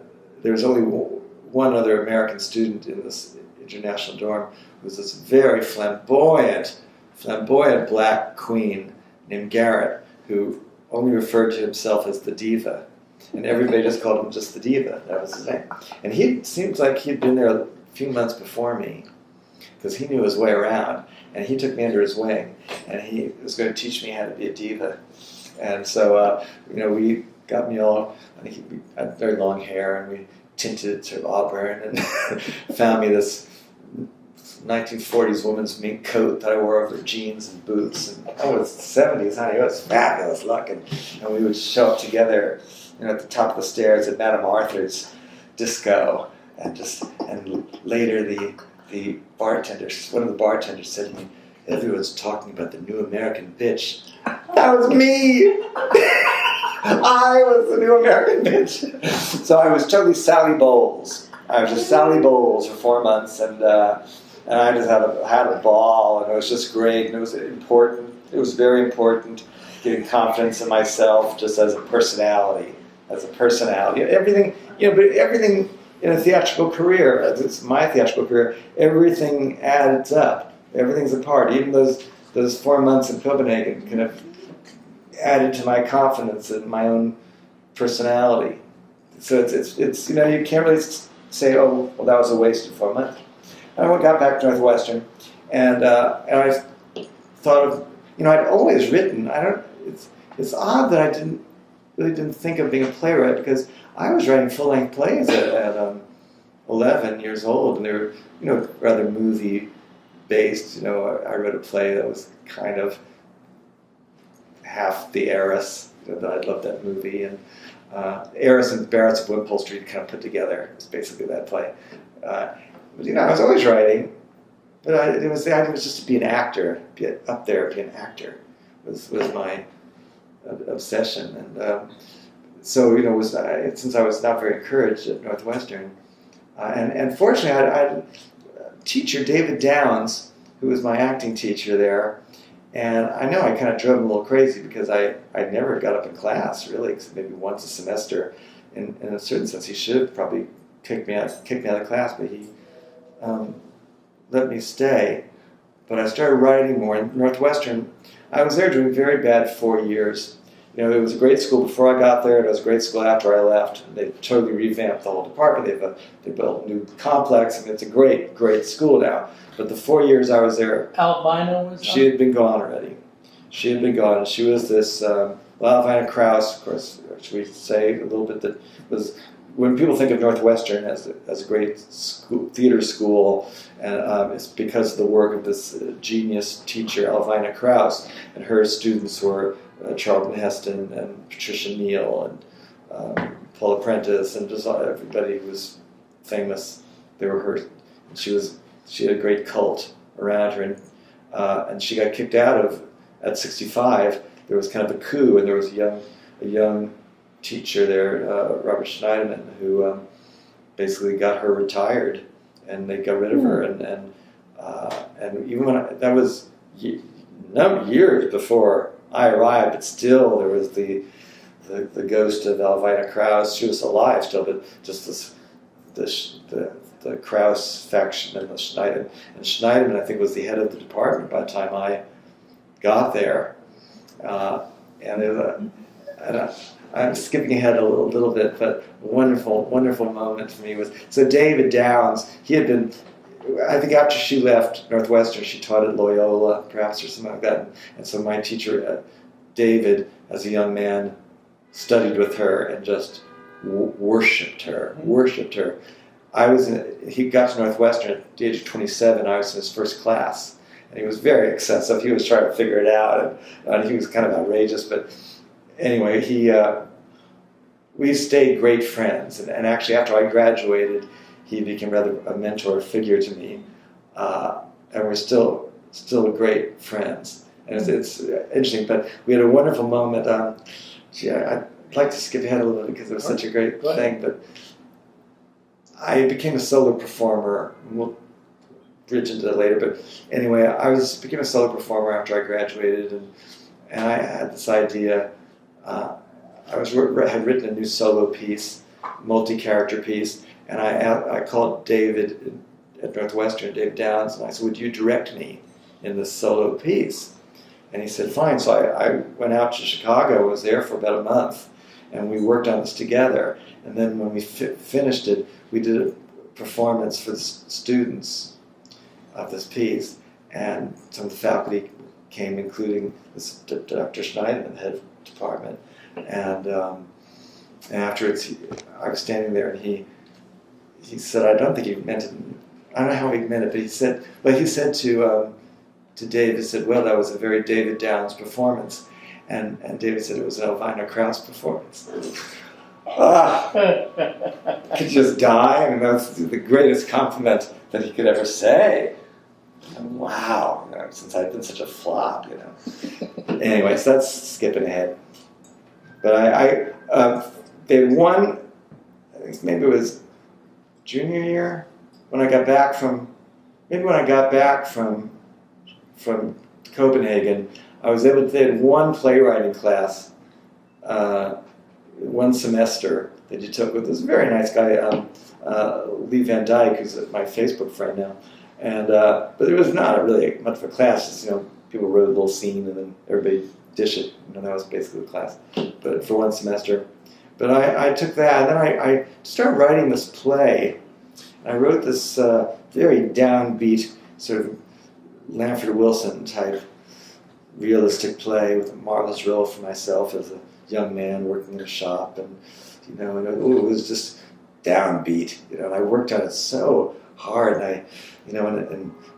there was only one other American student in this international dorm, who was this very flamboyant black queen named Garrett, who only referred to himself as the diva. And everybody just called him just the diva. That was his name. And he seems like he'd been there a few months before me, because he knew his way around. And he took me under his wing, and he was going to teach me how to be a diva. And so, we got me all, I think we had very long hair, and we tinted it to auburn, and found me this 1940s woman's mink coat that I wore over jeans and boots. And it was the 70s, honey. It was fabulous looking. And we would show up together, at the top of the stairs at Madame Arthur's disco. And later the bartender, one of the bartenders said to me, "Everyone's talking about the new American bitch." That was me! I was the new American bitch. So I was totally Sally Bowles. I was just Sally Bowles for 4 months, and I just had a ball, and it was just great, and it was important. It was very important, getting confidence in myself just as a personality. Everything, but everything in a theatrical career, it's my theatrical career, everything adds up. Everything's a part. Even those 4 months in Copenhagen kind of added to my confidence in my own personality. So it's you can't really say, oh, well, that was a waste of 4 months. I got back to Northwestern, and I thought of, I'd always written. It's odd that I didn't think of being a playwright, because I was writing full-length plays at 11 years old, and they were rather movie-based. I wrote a play that was kind of half The Heiress. I loved that movie, and Heiress and Barrett's of Wimpole Street kind of put together. It was basically that play. But, I was always writing, but the idea was just to be an actor, be up there, be an actor was my obsession. And so, since I was not very encouraged at Northwestern, and fortunately, I had a teacher, David Downs, who was my acting teacher there, and I know I kind of drove him a little crazy, because I never got up in class, really, except maybe once a semester. In a certain sense, he should have probably kicked me out of class, but he let me stay. But I started writing more. In Northwestern, I was there doing very bad 4 years, it was a great school before I got there, and it was a great school after I left. They totally revamped the whole department. They built a new complex, and it's a great, great school now. But the 4 years I was there, Albina was she had been gone already. She had been gone. She was this Alvina Krauss, of course. Should we say a little bit that was when people think of Northwestern as a great school, theater school, and it's because of the work of this genius teacher, Alvina Krauss, and her students were Charlton Heston and Patricia Neal and Paula Prentice and just everybody who was famous. They were her. She had a great cult around her, and she got kicked out of at 65. There was kind of a coup, and there was a young teacher there, Robert Schneiderman, who basically got her retired, and they got rid of her. And even when that was years before I arrived, but still there was the ghost of Alvina Krauss. She was alive still, but just the Krauss faction and the Schneiderman. And Schneiderman, I think, was the head of the department by the time I got there. I'm skipping ahead a little bit, but a wonderful moment for me was, so David Downs, he had been, I think after she left Northwestern, she taught at Loyola, perhaps, or something like that. And so my teacher, David, as a young man, studied with her and just worshipped her. He got to Northwestern at the age of 27. I was in his first class, and he was very excessive. He was trying to figure it out, and he was kind of outrageous. But anyway, we stayed great friends, and actually after I graduated, he became rather a mentor figure to me, and we're still great friends. And it's interesting, but we had a wonderful moment. I'd like to skip ahead a little bit because it was such a great thing, but I became a solo performer. We'll bridge into that later, but anyway, became a solo performer after I graduated, and I had this idea. I had written a new solo piece, multi-character piece, and I called David at Northwestern, Dave Downs, and I said, "Would you direct me in this solo piece?" And he said, "Fine." So I went out to Chicago. I was there for about a month, and we worked on this together. And then when we finished it, we did a performance for the students of this piece, and some of the faculty came, including this Dr. Schneiderman, the head of the department. And afterwards, I was standing there, and he said, "I don't think he meant it." I don't know how he meant it, but he said to Dave, he said, "Well, that was a very David Downs performance," and David said it was an Alvina Krauss performance. I could just die. I mean, that's the greatest compliment that he could ever say. And wow, since I've been such a flop, Anyway, so that's skipping ahead. But they won. I think maybe it was junior year when I got back from Copenhagen. I was able to take one playwriting class, one semester that you took with this very nice guy, Lee Van Dyke, who's my Facebook friend now. And but it was not really much of a class. Just, people wrote a little scene and then everybody dish it. That was basically the class. But for one semester. But I took that, and then I started writing this play. I wrote this very downbeat sort of Lanford Wilson type realistic play with a marvelous role for myself as a young man working in a shop, and it was just downbeat. And I worked on it so hard, and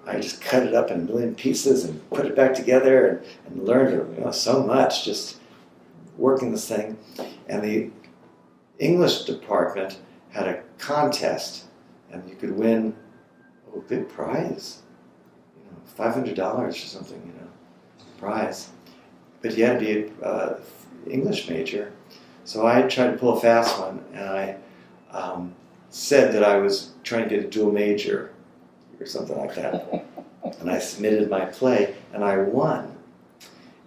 I just cut it up in a million pieces and put it back together and learned so much just working this thing. And the English department had a contest, and you could win a big prize, $500 or something, prize. But you had to be an English major. So I tried to pull a fast one, and I said that I was trying to get a dual major or something like that. And I submitted my play, and I won.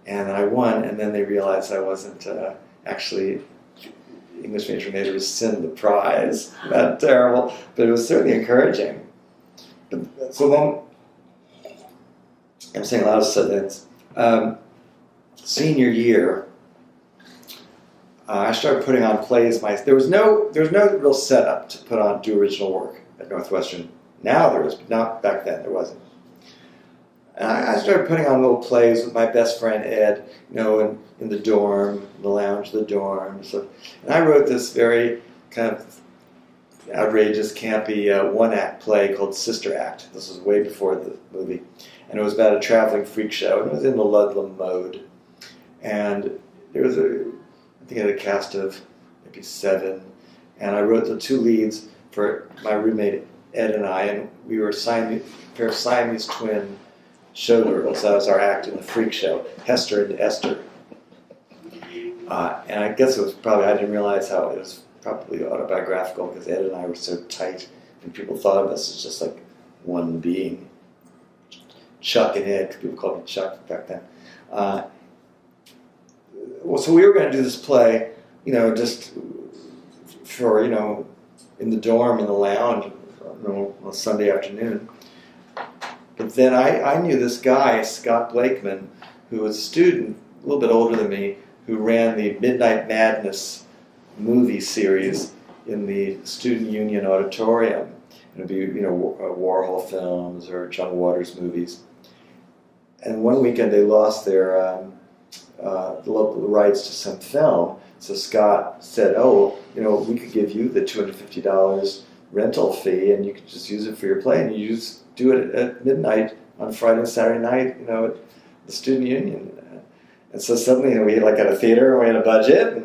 And then they realized I wasn't actually English major, and they had to rescind the prize. Not terrible, but it was certainly encouraging. So then, I'm saying a lot of stuff. Senior year, I started putting on plays. There was no real setup to do original work at Northwestern. Now there is, but not back then. There wasn't. And I started putting on little plays with my best friend Ed, in the dorm, in the lounge of the dorm. So, and I wrote this very kind of outrageous, campy one-act play called Sister Act. This was way before the movie. And it was about a traveling freak show, and it was in the Ludlam mode. And there was I think it had a cast of maybe 7. And I wrote the 2 leads for my roommate Ed and I, and we were a pair of Siamese twin showgirls. That was our act in the freak show, Hester and Esther. And I guess it was I didn't realize how it was probably autobiographical, because Ed and I were so tight, and people thought of us as just like one being. Chuck and Ed, people called me Chuck back then. So we were going to do this play, just for, in the dorm, in the lounge, on a Sunday afternoon. But then I knew this guy, Scott Blakeman, who was a student, a little bit older than me, who ran the Midnight Madness movie series in the Student Union Auditorium. It would be, Warhol films or John Waters movies. And one weekend they lost their the local rights to some film. So Scott said, we could give you the $250 rental fee, and you could just use it for your play, and you just do it at midnight on Friday and Saturday night, at the Student Union. And so suddenly, we had a theater, and we had a budget,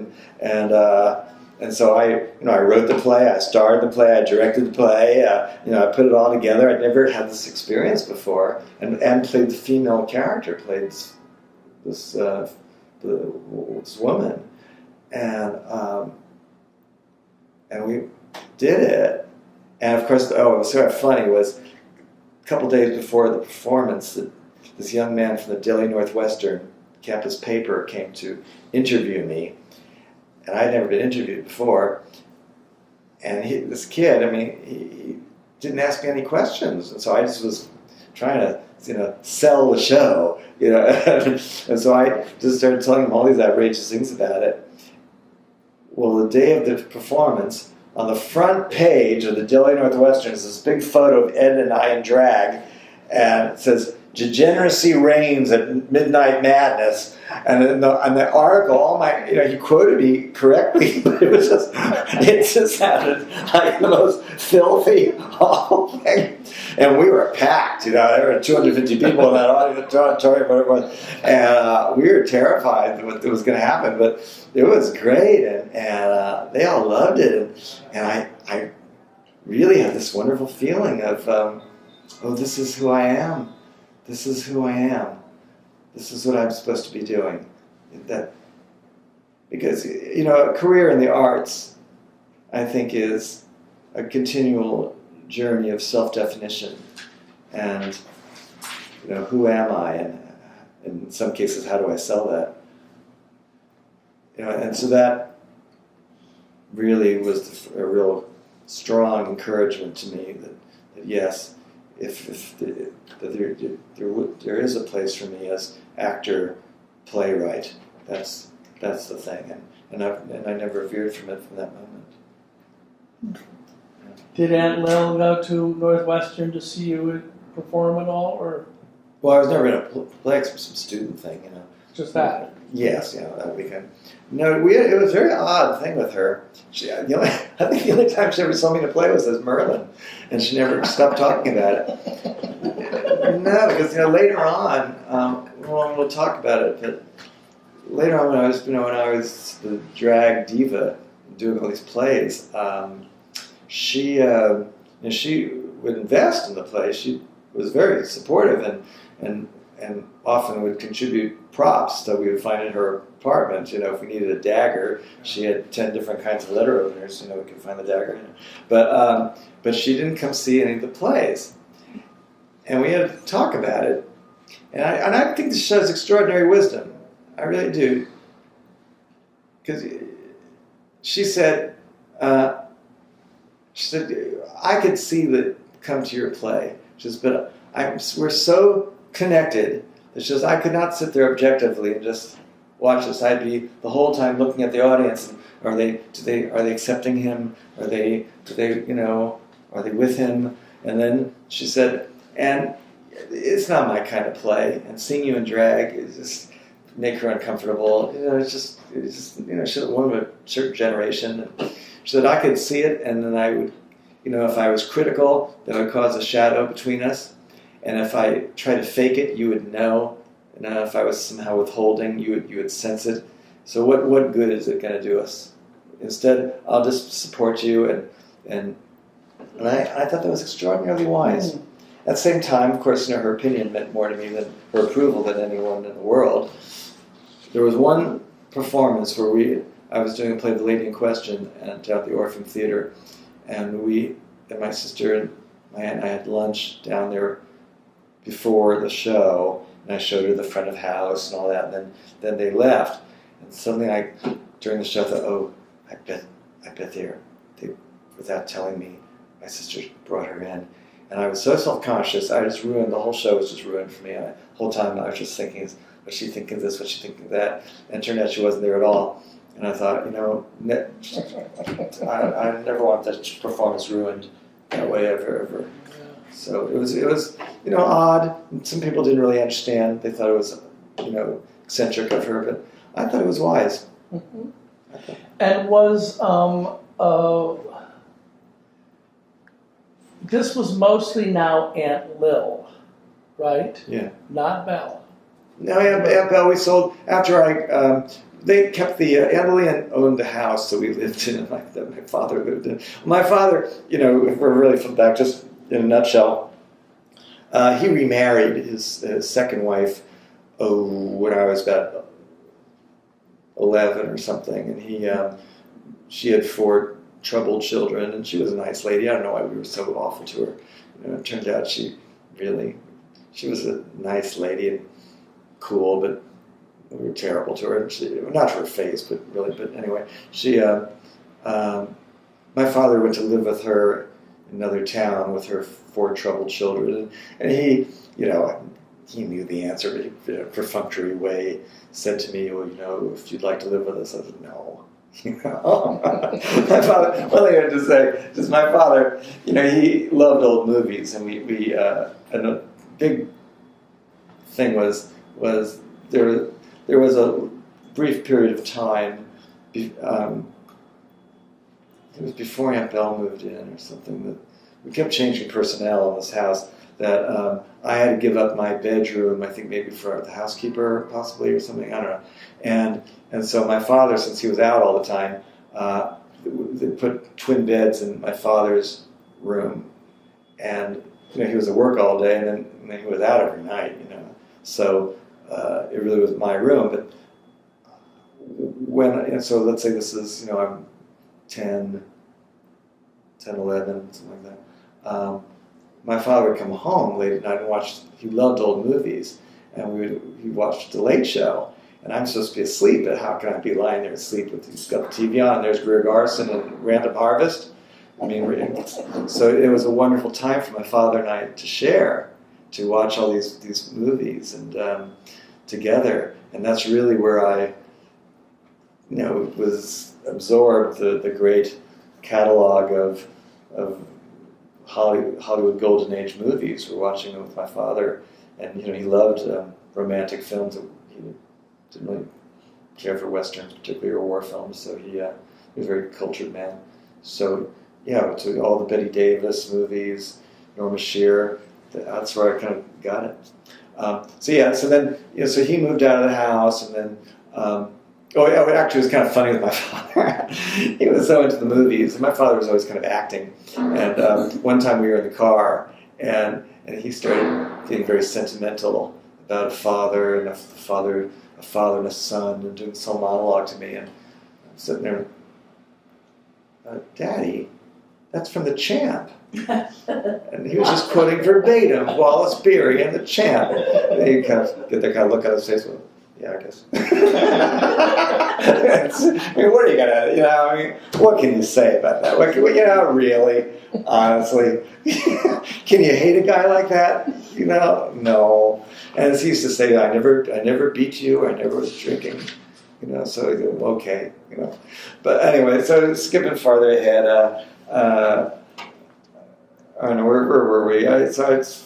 and so I wrote the play, I starred in the play, I directed the play, I put it all together. I'd never had this experience before, and played the female character, played this woman, and we did it. And of course, what was sort of funny was a couple days before the performance, this young man from the Daily Northwestern campus paper came to interview me, and I'd never been interviewed before. And this kid, he didn't ask me any questions, and so I just was trying to, sell the show, and so I just started telling him all these outrageous things about it. Well, the day of the performance, on the front page of the Daily Northwestern is this big photo of Ed and I in drag, and it says, "Degeneracy reigns at Midnight Madness." And in the article, he quoted me correctly, but it just sounded like the most filthy, awful thing. And we were packed, there were 250 people in that auditorium, whatever it was. And we were terrified what was going to happen, but it was great, and they all loved it. And I really had this wonderful feeling of, this is who I am. This is who I am. This is what I'm supposed to be doing. Because a career in the arts, I think, is a continual journey of self-definition. And, who am I? And in some cases, how do I sell that? And so that really was a real strong encouragement to me that yes, there is a place for me as actor, playwright. That's the thing, and I never veered from it from that moment. Did Aunt Lil go to Northwestern to see you perform at all, or? Well, I was never in a play, some student thing, Just that. Yes, that weekend. No, it was a very odd thing with her. I think the only time she ever saw me in a play was as Merlin, and she never stopped talking about it. No, because later on, we'll talk about it. But later on, when I was the drag diva doing all these plays, she would invest in the play. She was very supportive and often would contribute props that we would find in her apartment. If we needed a dagger, she had 10 different kinds of letter openers. We could find the dagger. But she didn't come see any of the plays, and we had to talk about it. And I think this shows extraordinary wisdom. I really do, because she said, I could see that come to your play. She says, but we're so connected. It's just I could not sit there objectively and just watch this, I'd be the whole time looking at the audience. And are they accepting him? Are they with him? And then she said, and it's not my kind of play. And seeing you in drag is just make her uncomfortable. It's just she's a woman of a certain generation. And she said I could see it, and then I would, if I was critical, that would cause a shadow between us. And if I tried to fake it, you would know. And if I was somehow withholding, you would sense it. So what good is it going to do us? Instead, I'll just support you. And I thought that was extraordinarily wise. At the same time, of course, her opinion meant more to me than her approval than anyone in the world. There was one performance where I was doing a play, The Lady in Question, down at the Orpheum Theater, and my sister and my aunt and I had lunch down there before the show, and I showed her the front of house and all that, and then they left, and suddenly during the show, I thought, oh, I bet they without telling me, my sister brought her in, and I was so self-conscious, I just ruined, the whole show was just ruined for me. The whole time I was just thinking, what's she thinking of this, what's she thinking of that, and it turned out she wasn't there at all, and I thought, I never want that performance ruined that way ever. So it was odd. Some people didn't really understand. They thought it was eccentric of her, but I thought it was wise. Mm-hmm. And was this was mostly now Aunt Lil, right? Yeah. Not Belle. No, Aunt Belle we sold after they kept the Aunt Lillian owned the house that we lived in, that my father lived in. My father, if we're really flip back, just in a nutshell, he remarried his second wife when I was about 11 or something, and she had 4 troubled children, and she was a nice lady. I don't know why we were so awful to her. It turned out she was a nice lady and cool, but we were terrible to her. Not to her face, but anyway, my father went to live with her in another town with her 4 troubled children, and he knew the answer, but he, in a perfunctory way, said to me, well, if you'd like to live with us. I said, no. My father, one thing I had to say is my father, he loved old movies, and and a big thing was there was a brief period of time, it was before Aunt Belle moved in or something, that we kept changing personnel in this house, that I had to give up my bedroom, I think maybe for the housekeeper possibly or something, I don't know. And so my father, since he was out all the time, they put twin beds in my father's room. And he was at work all day, and then he was out every night, So it really was my room. But so let's say this is, I'm 10, 11, something like that. My father would come home late at night and he loved old movies, and he watched The Late Show. And I'm supposed to be asleep, but how can I be lying there asleep he's got the TV on, there's Greer Garson and Random Harvest? So it was a wonderful time for my father and I to share, to watch all these movies and together. And that's really where I, was absorbed the great catalog of Hollywood Golden Age movies. We're watching them with my father, and he loved romantic films. He didn't really care for westerns, particularly, or war films. So he was a very cultured man. So to all the Bette Davis movies, Norma Shearer. That's where I kind of got it. So then he moved out of the house, and then. It actually was kind of funny with my father. He was so into the movies, and my father was always kind of acting. And one time we were in the car, and he started getting very sentimental about a father and a father and a son, and doing some monologue to me. And I'm sitting there, Daddy, that's from The Champ. And he was just quoting verbatim Wallace Beery and The Champ. And he kind of get that kind of look on his face. Well, yeah, I guess. What are you gonna? What can you say about that? Really, honestly, can you hate a guy like that? No. And as he used to say, I never beat you. I never was drinking. So okay, But anyway, so skipping farther ahead, I don't know, where were we? So it's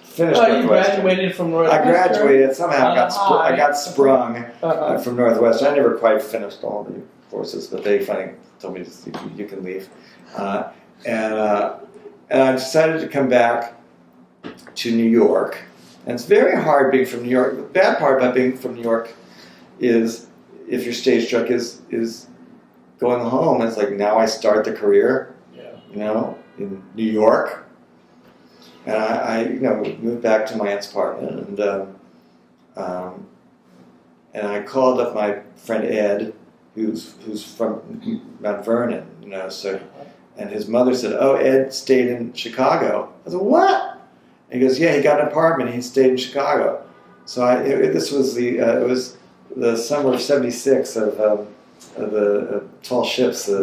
finished Oh, you Northwestern. graduated from Northwestern. I graduated, somehow I got sprung Uh-huh. from Northwestern. I never quite finished all the courses, but they finally told me you can leave. And I decided to come back to New York. And it's very hard being from New York. The bad part about being from New York is if your stage struck is going home. It's like, now I start the career, in New York. And I moved back to my aunt's apartment, and I called up my friend Ed, who's from Mount Vernon, and his mother said, "Oh, Ed stayed in Chicago." I said, "What?" And he goes, "Yeah, he got an apartment. He stayed in Chicago." So this was it was the summer of '76 of the Tall Ships, the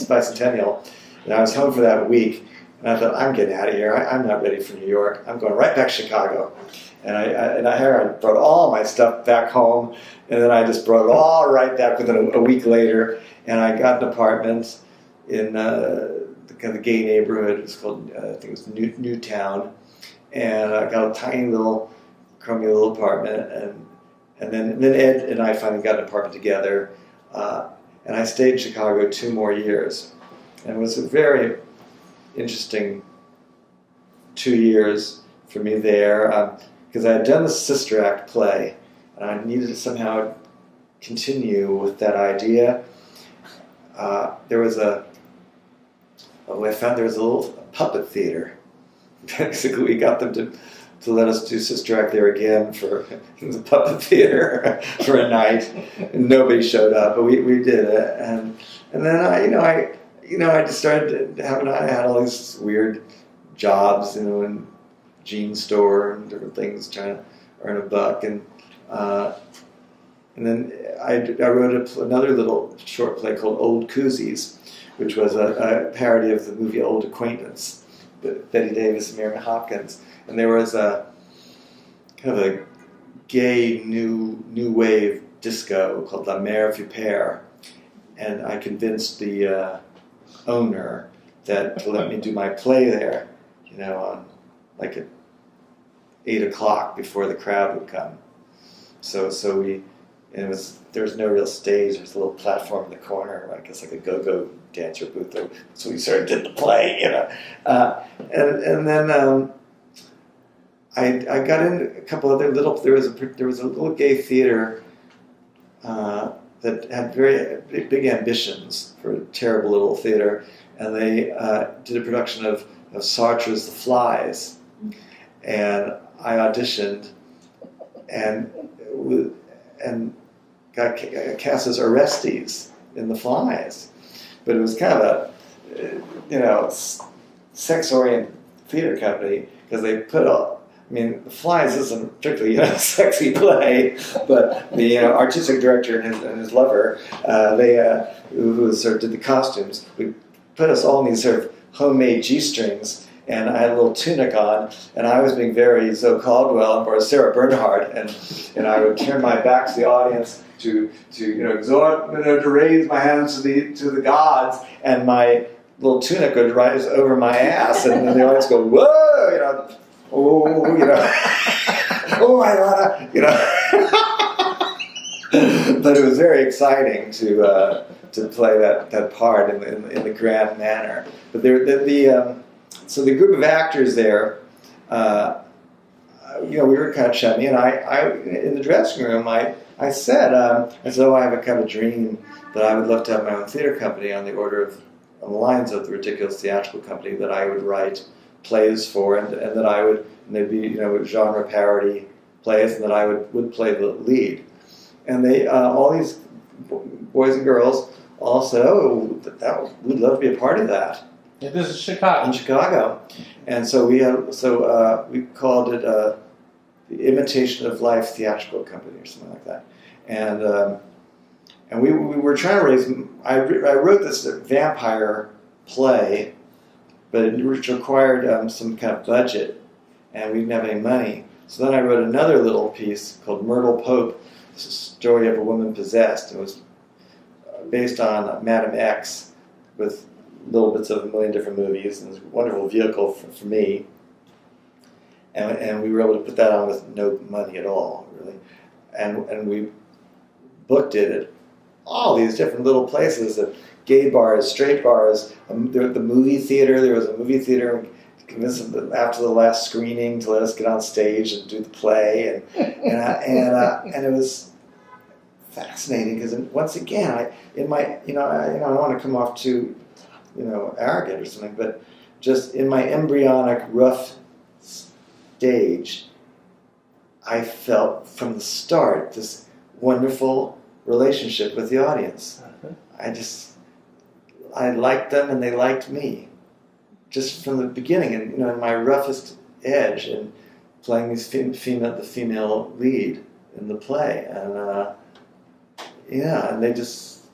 bicentennial, and I was home for that week. And I thought, I'm getting out of here. I'm not ready for New York. I'm going right back to Chicago. And I brought all my stuff back home, and then I just brought it all right back within a week later. And I got an apartment in the kind of gay neighborhood. It was called, I think it was Newtown. And I got a tiny little, crummy little apartment. And then Ed and I finally got an apartment together. And I stayed in Chicago 2 more years. And it was a very interesting 2 years for me there, because I had done the Sister Act play, and I needed to somehow continue with that idea. I found there was a little puppet theater. Basically, we got them to let us do Sister Act there again for the puppet theater for a night, and nobody showed up, but we did it, and then I just started I had all these weird jobs, in jean store and different things, trying to earn a buck, and then I wrote another little short play called Old Koozies, which was a parody of the movie Old Acquaintance, with Betty Davis and Mary Hopkins, and there was a kind of a gay new wave disco called La Mer Vipère, and I convinced the owner to let me do my play there, on like at 8 o'clock before the crowd would come. So there was no real stage. There was a little platform in the corner, I guess like a go-go dancer booth. So we sort of did the play, and then I got in a couple other little. There was a little gay theater that had very big ambitions for a terrible little theater, and they did a production of Sartre's The Flies, and I auditioned and got cast as Orestes in The Flies, but it was kind of a sex-oriented theater company, because they put The Flies isn't particularly a sexy play, but the artistic director and his lover, who sort of did the costumes, we put us all in these sort of homemade G-strings, and I had a little tunic on, and I was being very Zoe Caldwell or Sarah Bernhardt, and I would turn my back to the audience to exhort, to raise my hands to the gods, and my little tunic would rise over my ass, and then the audience go, whoa, oh, oh my God, But it was very exciting to play that part in the grand manner. But so the group of actors there, we were kind of chummy, and I in the dressing room, I said, oh, I have a kind of dream that I would love to have my own theater company on the lines of the Ridiculous Theatrical Company, that I would write plays for, and that I would, and they'd be genre parody plays, and that I would play the lead. And they all these boys and girls all said, "Oh, we'd love to be a part of that." Yeah, this is Chicago. In Chicago, and so we called it the Imitation of Life Theatrical Company or something like that, and we were trying to raise. I wrote this vampire play, but it required some kind of budget, and we didn't have any money. So then I wrote another little piece called Myrtle Pope, story of a woman possessed. It was based on Madam X with little bits of a million different movies, and it was a wonderful vehicle for me. And we were able to put that on with no money at all, really. And we booked it at all these different little places, at gay bars, straight bars, the movie theater. There was a movie theater. Convinced them after the last screening to let us get on stage and do the play, and it was fascinating because once again, I don't want to come off too, arrogant or something, but just in my embryonic rough stage, I felt from the start this wonderful relationship with the audience. I liked them and they liked me. Just from the beginning, and in my roughest edge, and playing the female lead in the play, and they just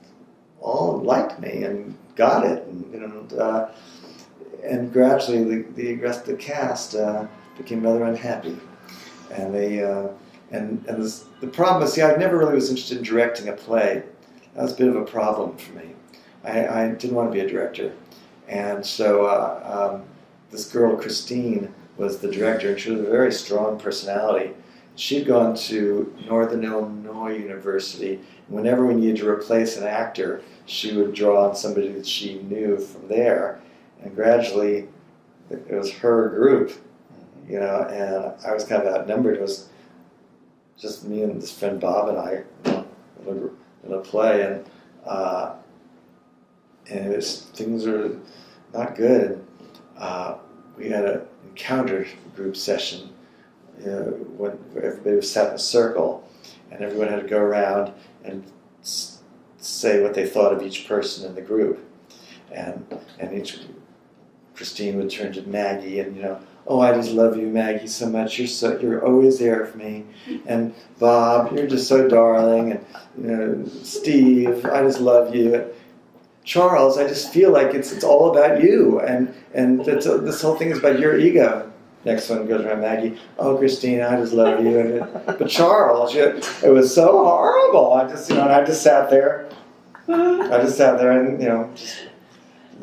all liked me and got it, and gradually the rest of the cast became rather unhappy, and the problem is, I never really was interested in directing a play. That was a bit of a problem for me. I didn't want to be a director. And so this girl, Christine, was the director, and she was a very strong personality. She'd gone to Northern Illinois University, and whenever we needed to replace an actor, she would draw on somebody that she knew from there. And gradually, it was her group, and I was kind of outnumbered. It was just me and this friend Bob and I in a play, and things were not good. We had an encounter group session when everybody was sat in a circle, and everyone had to go around and say what they thought of each person in the group. And Christine would turn to Maggie and, oh, I just love you, Maggie, so much. You're always there for me. And Bob, you're just so darling. And Steve, I just love you. Charles, I just feel like it's all about you, and this whole thing is about your ego. Next one goes around Maggie. Oh, Christina, I just love you. But Charles, it was so horrible. I just sat there. And just didn't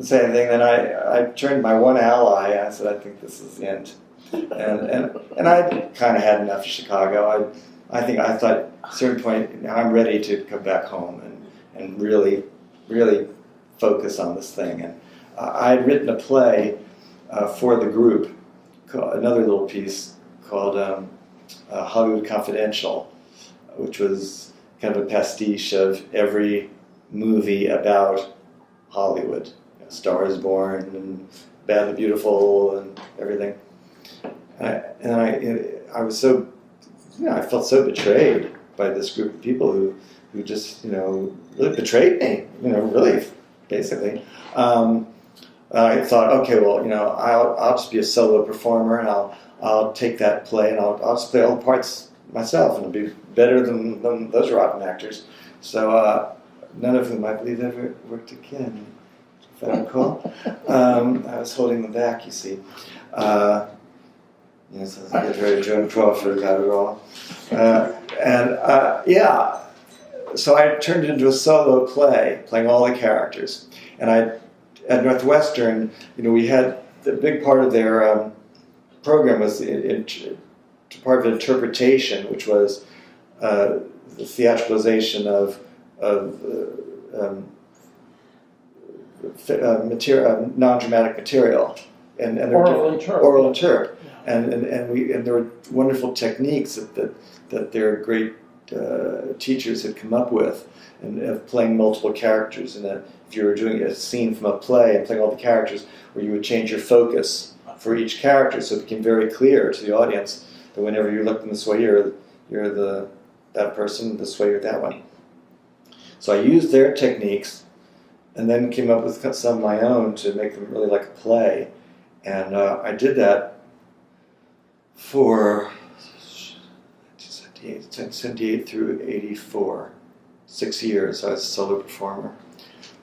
say anything. Then I turned to my one ally. And I said, I think this is the end. And I kind of had enough of Chicago. I thought at a certain point, now I'm ready to come back home and really, really focus on this thing. And I had written a play for the group, another little piece called Hollywood Confidential, which was kind of a pastiche of every movie about Hollywood. Star is Born and Bad and Beautiful and everything. I was so, I felt so betrayed by this group of people who just, really betrayed me, really, basically. I thought, okay, well, I'll just be a solo performer, and I'll take that play, and I'll just play all the parts myself, and it'll be better than those rotten actors. So none of whom I believe ever worked again, if I recall. I was holding them back, you see. So I get very Joan Crawford got it all. So I turned it into a solo play, playing all the characters. And at Northwestern, we had the big part of their program was part of interpretation, which was the theatricalization of non-dramatic material and oral interp. Yeah. And there were wonderful techniques that their great teachers had come up with, and of playing multiple characters. And if you were doing a scene from a play and playing all the characters, where you would change your focus for each character, so it became very clear to the audience that whenever you're looking this way, you're that person, this way you're that one. So I used their techniques, and then came up with some of my own to make them really like a play. And I did that for 78 through 84, 6 years. I was a solo performer.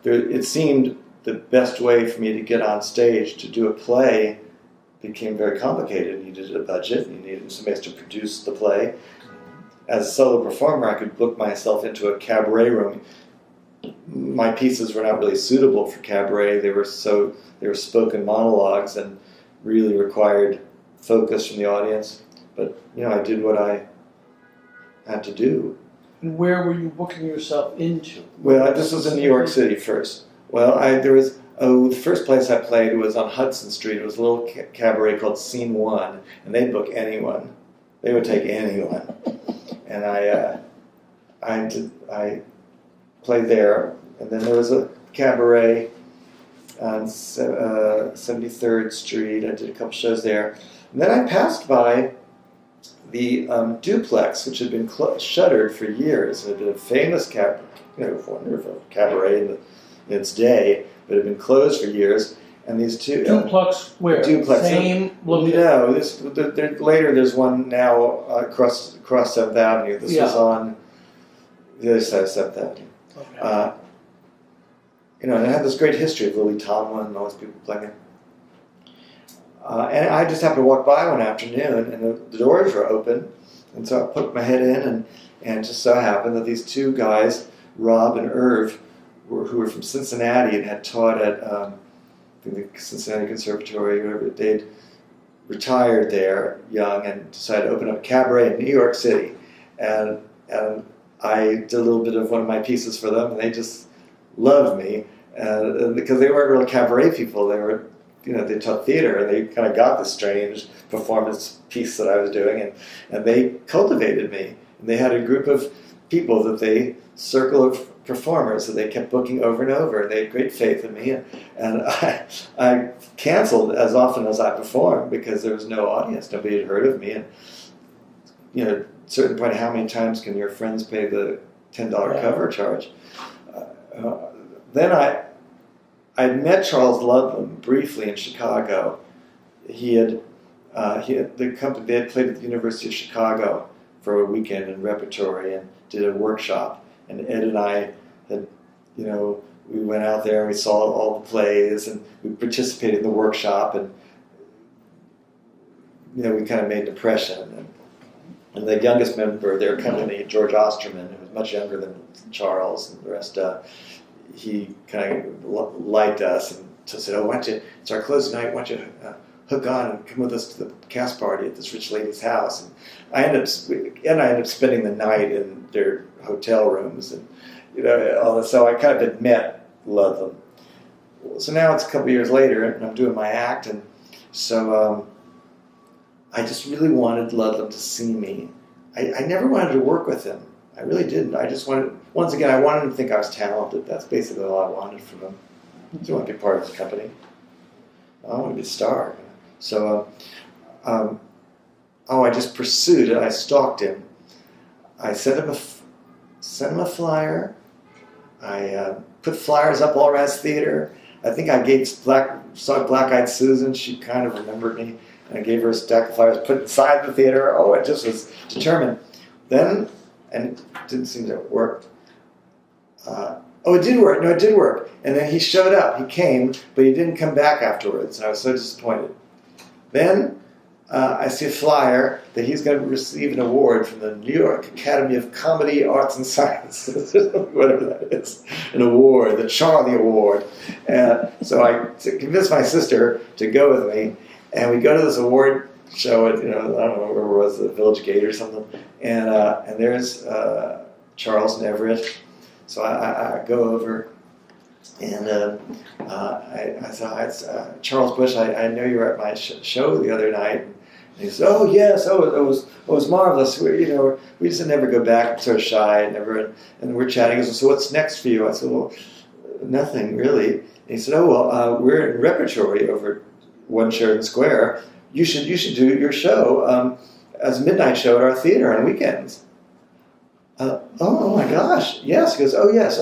It seemed the best way for me to get on stage to do a play became very complicated. You needed a budget, you needed somebody to produce the play. as a solo performer, I could book myself into a cabaret room. My pieces were not really suitable for cabaret. They were spoken monologues and really required focus from the audience. But I did what I had to do. And where were you booking yourself into? Well, this was in New York City first. Well, the first place I played was on Hudson Street. It was a little cabaret called Scene One, and they'd book anyone. They would take anyone. And I played there. And then there was a cabaret on 73rd Street. I did a couple shows there. And then I passed by the Duplex, which had been shuttered for years. It had been a famous wonderful cabaret in its day, but it had been closed for years. And these two Duplex where? Duplex. Same location? No, later there's one now across 7th Avenue. This was on the other side of 7th Avenue. Okay. And it had this great history of Lily Tomlin and all those people playing it. And I just happened to walk by one afternoon, and the doors were open, and so I put my head in, and it just so happened that these two guys, Rob and Irv, who were from Cincinnati and had taught at the Cincinnati Conservatory, whatever, they'd retired there young and decided to open up a cabaret in New York City. And I did a little bit of one of my pieces for them, and they just loved me. Because they weren't real cabaret people, they were, they taught theater, and they kind of got this strange performance piece that I was doing, and they cultivated me. And they had a group of people circle of performers that they kept booking over and over, and they had great faith in me. And I canceled as often as I performed because there was no audience. Nobody had heard of me. And, at a certain point, how many times can your friends pay the $10 cover charge? Then I met Charles Ludlam briefly in Chicago. He had the company. They had played at the University of Chicago for a weekend in repertory and did a workshop. And Ed and I had, we went out there and we saw all the plays and we participated in the workshop, and we kind of made an impression. And the youngest member of their company, George Osterman, who was much younger than Charles and the rest, he kind of liked us and said, "Oh, why don't you? It's our closing night. Why don't you hook on and come with us to the cast party at this rich lady's house?" And I ended up spending the night in their hotel rooms, and so I kind of had met Ludlam. So now it's a couple years later, and I'm doing my act, and so I just really wanted Ludlam to see me. I never wanted to work with him. I really didn't. I just wanted, once again, I wanted him to think I was talented. That's basically all I wanted from him. I didn't want to be part of his company. I want to be a star. So, I just pursued it. I stalked him. I sent him a flyer. I put flyers up all around his theater. I think I saw Black-Eyed Susan. She kind of remembered me. And I gave her a stack of flyers, put it inside the theater. Oh, I just was determined. Then, and it didn't seem to work. It did work. No, it did work. And then he showed up. He came, but he didn't come back afterwards. And I was so disappointed. Then I see a flyer that he's going to receive an award from the New York Academy of Comedy, Arts, and Sciences, whatever that is, an award, the Charlie Award. And so I convinced my sister to go with me, and we go to this award show at, I don't know where it was, the Village Gate or something, and there's Charles and Everett. So I go over, and I said, Charles Busch, I know you were at my show the other night. And he said, "Oh yes, it was marvelous. We just never go back. I'm sort of shy, and we're chatting." He said, "So what's next for you?" I said, "Well, nothing really." And he said, "Oh well, we're in repertory over at One Sheridan Square. You should do your show as a midnight show at our theater on weekends." Oh my gosh, yes. He goes, "Oh yes,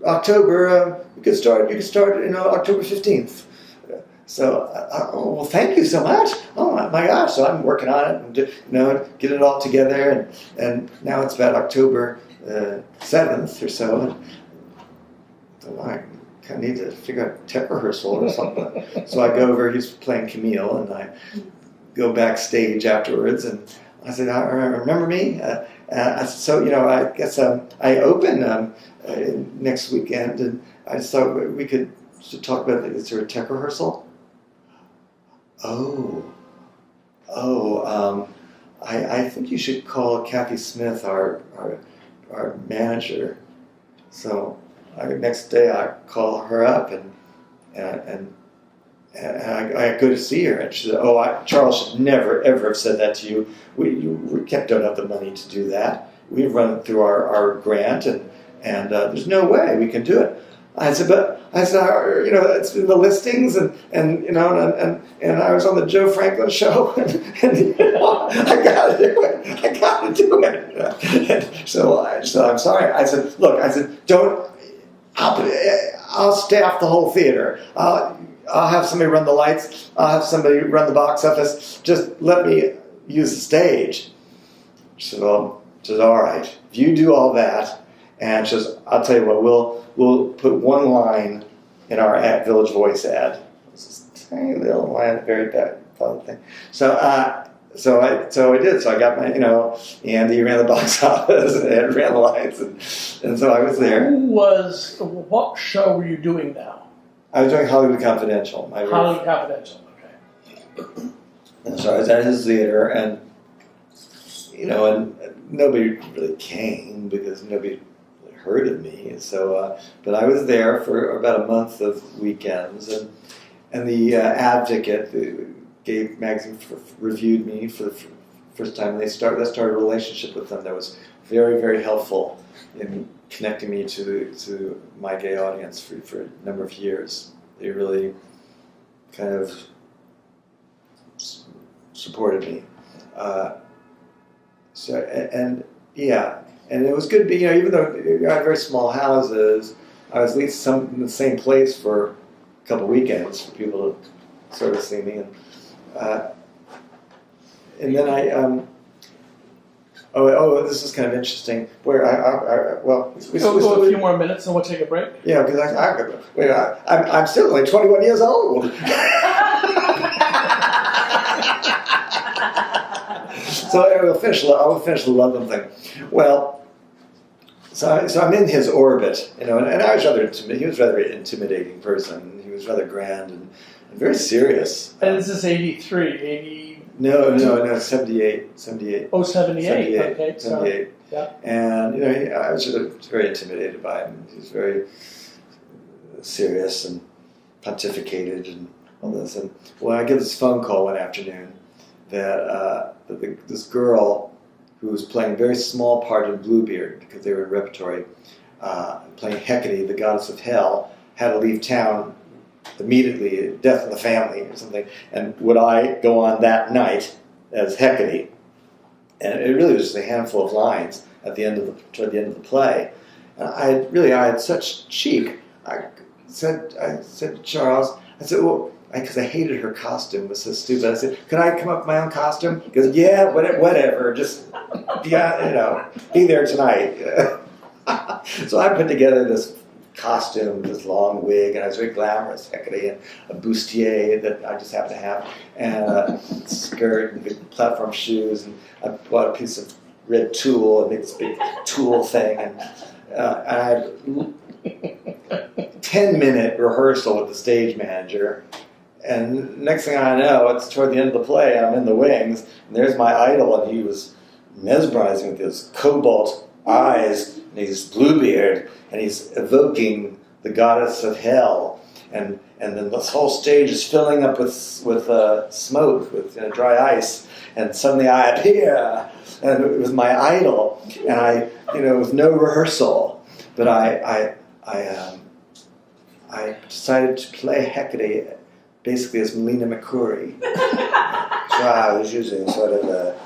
October. You could start October 15th." So, well, thank you so much. Oh my gosh! So I'm working on it, and get it all together, and now it's about October 7th or so. So I kind of need to figure out tech rehearsal or something. So I go over. He's playing Camille, and I go backstage afterwards, and I said, remember me? I said, so, I guess I open next weekend, and I just thought we could talk about is there a tech rehearsal? I think you should call Kathy Smith, our manager. So next day I call her up and I go to see her, and she said, Charles should never ever have said that to you. We don't have the money to do that. We've run through our grant, and there's no way we can do it. I said, it's in the listings, and I was on the Joe Franklin show, and I gotta do it. And so I'm sorry. I said, look, don't. I'll staff the whole theater. I'll have somebody run the lights. I'll have somebody run the box office. Just let me use the stage. She said, all right. If you do all that, and she says, I'll tell you what, we'll put one line in our Village Voice ad. It's this tiny little line, very bad thing. So I did. So I got my, Andy ran the box office and Ed ran the lights, and so I was there. What show were you doing now? I was doing Hollywood Confidential. Hollywood Confidential, okay. And so I was at his theater, and nobody really came because nobody heard of me. So, but I was there for about a month of weekends, and the Advocate, the gay magazine, reviewed me for the first time. They started a relationship with them that was very, very helpful in connecting me to my gay audience for a number of years. They really kind of supported me. And it was good to be, even though I had very small houses, I was at least in the same place for a couple weekends for people to sort of see me. And then I, this is kind of interesting. Where we'll go a few more minutes and we'll take a break. Yeah, because I'm still only 21 years old. So I will finish the Ludlam thing. Well, so I'm in his orbit, and I was rather intimidating. He was a rather intimidating person. He was rather grand and very serious. And this is 83, 80... No, 78. 78. Oh, 78. Okay, 78. sorry. Yeah. And, I was just very intimidated by him. He was very serious and pontificated and all this. And I get this phone call one afternoon that this girl who was playing a very small part in Bluebeard, because they were in repertory, playing Hecate, the goddess of hell, had to leave town immediately, death in the family or something, and would I go on that night as Hecate? And it really was just a handful of lines toward the end of the play. And I had such cheek. I said to Charles, because I hated her costume, it was so stupid. I said, "Could I come up with my own costume?" He goes, "Yeah, whatever, just be there tonight." So I put together this costume, this long wig, and I was very glamorous, Hecate, and a bustier that I just happened to have, and a skirt and big platform shoes, and I bought a piece of red tulle and made this big tulle thing, and I had a 10-minute rehearsal with the stage manager. And next thing I know, it's toward the end of the play, I'm in the wings, and there's my idol, and he was mesmerizing with his cobalt eyes, and he's Bluebeard, and he's evoking the goddess of hell, and then this whole stage is filling up with smoke, with dry ice, and suddenly I appear, and it was my idol, and I, with no rehearsal, but I decided to play Hecate basically as Melina McCurry. So I was using sort of a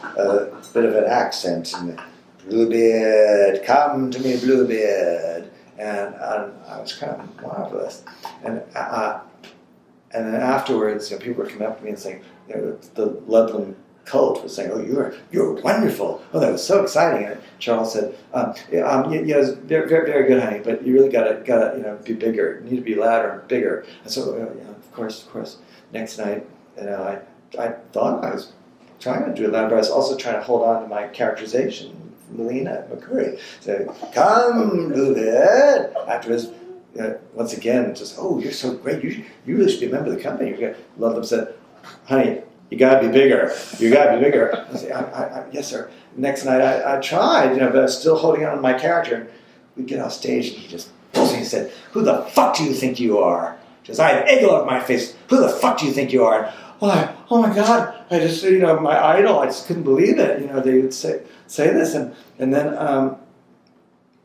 bit of an accent, and Bluebeard, come to me, Bluebeard, and I was kind of marvelous. And then afterwards, people were coming up to me and saying, the Ludlam cult was saying, "Oh, you're wonderful! Oh, that was so exciting!" And Charles said, "It's very, very good, honey, but you really gotta be bigger. You need to be louder and bigger." And so, of course. Next night, I thought I was trying to do it loud, but I was also trying to hold on to my characterization, Melina McCurry. So, come, move it. After his, once again, just, oh, you're so great. You really should be a member of the company. One of them said, honey, you got to be bigger. You got to be bigger. I said, yes, sir. Next night, I tried, but I was still holding on to my character. We get off stage, and he just pulls me and said, who the fuck do you think you are? Just, I had egg all over my face. Who the fuck do you think you are? And, oh my God, I just, my idol, I just couldn't believe it. They would say this, and then, I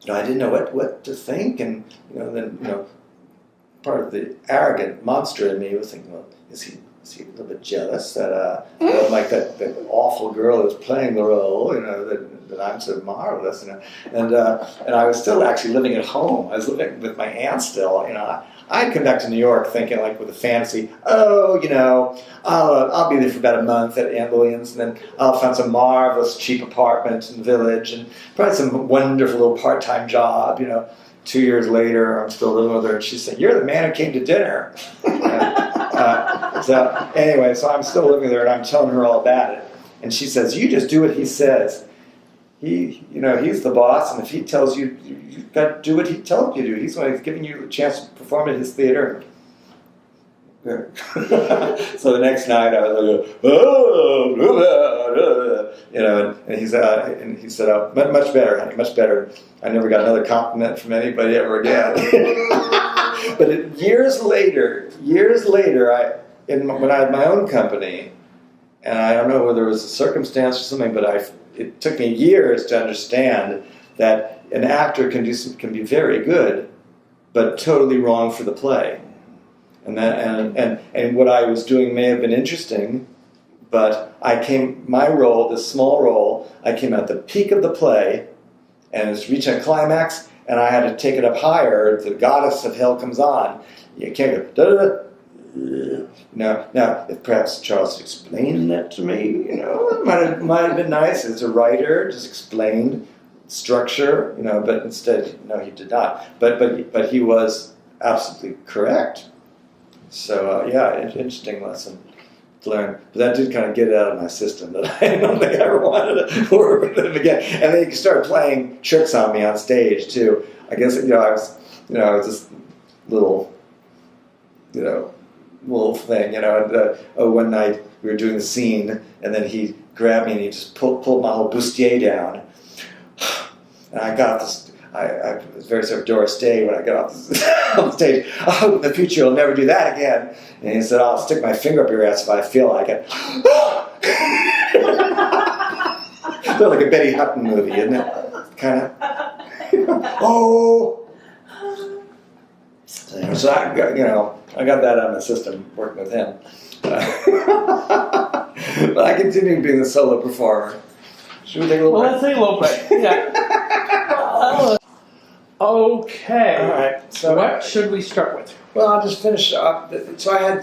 didn't know what to think, and, then, part of the arrogant monster in me was thinking, well, is he a little bit jealous that, like that awful girl who's playing the role, that I'm so marvelous, and I was still actually living at home. I was living with my aunt still, I'd come back to New York thinking, like, with a fantasy, I'll be there for about a month at Aunt Lillian's, and then I'll find some marvelous cheap apartment in the village, and probably some wonderful little part-time job, 2 years later, I'm still living with her, and she said, you're the man who came to dinner. So anyway, so I'm still living there, and I'm telling her all about it. And she says, you just do what he says. He's the boss, and if he tells you, you've got to do what he tells you to do. He's giving you a chance to perform at his theater. So the next night, I was like, and he said, oh, much better, honey, much better. I never got another compliment from anybody ever again. But years later, when I had my own company, and I don't know whether it was a circumstance or something, but it took me years to understand that an actor can be very good, but totally wrong for the play. And what I was doing may have been interesting, but my role, this small role, I came at the peak of the play, and it's reaching a climax, and I had to take it up higher. The goddess of hell comes on. You can't go da-da-da. Now, if perhaps Charles explained that to me, it might have been nice as a writer, just explained structure, but instead, no, he did not. But he was absolutely correct. So, interesting lesson to learn. But that did kind of get it out of my system that I don't think I ever wanted to work with him again. And then he started playing tricks on me on stage, too. I guess, I was this little, little thing, and one night we were doing the scene, and then he grabbed me and he just pulled my whole bustier down. And I got this, I was very sort of Doris Day when I got off the stage. I hope in the future you'll never do that again. And he said, I'll stick my finger up your ass if I feel like it. It's like a Betty Hutton movie, isn't it? Kind of. Oh! So I got that out of my system working with him. But I continue being the solo performer. Should we take a little break? Let's take a little break. Yeah. Okay. All right. So what should we start with? Well, I'll just finish up. So I had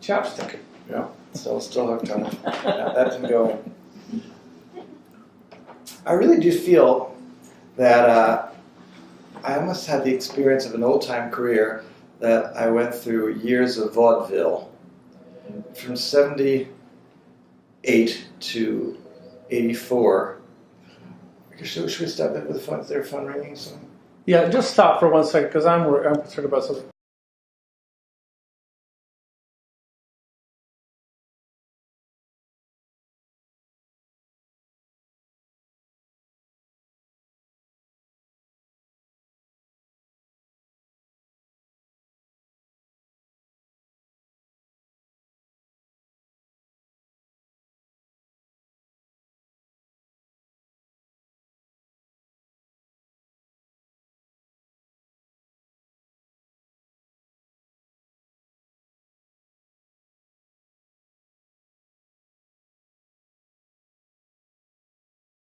Chopstick. Yeah. So still hooked on it. That's been going. I really do feel that I almost had the experience of an old-time career that I went through years of vaudeville. From 78 to 84. Should we stop it with the phone? Is there a phone ringing? Yeah, just stop for 1 second because I'm concerned about something.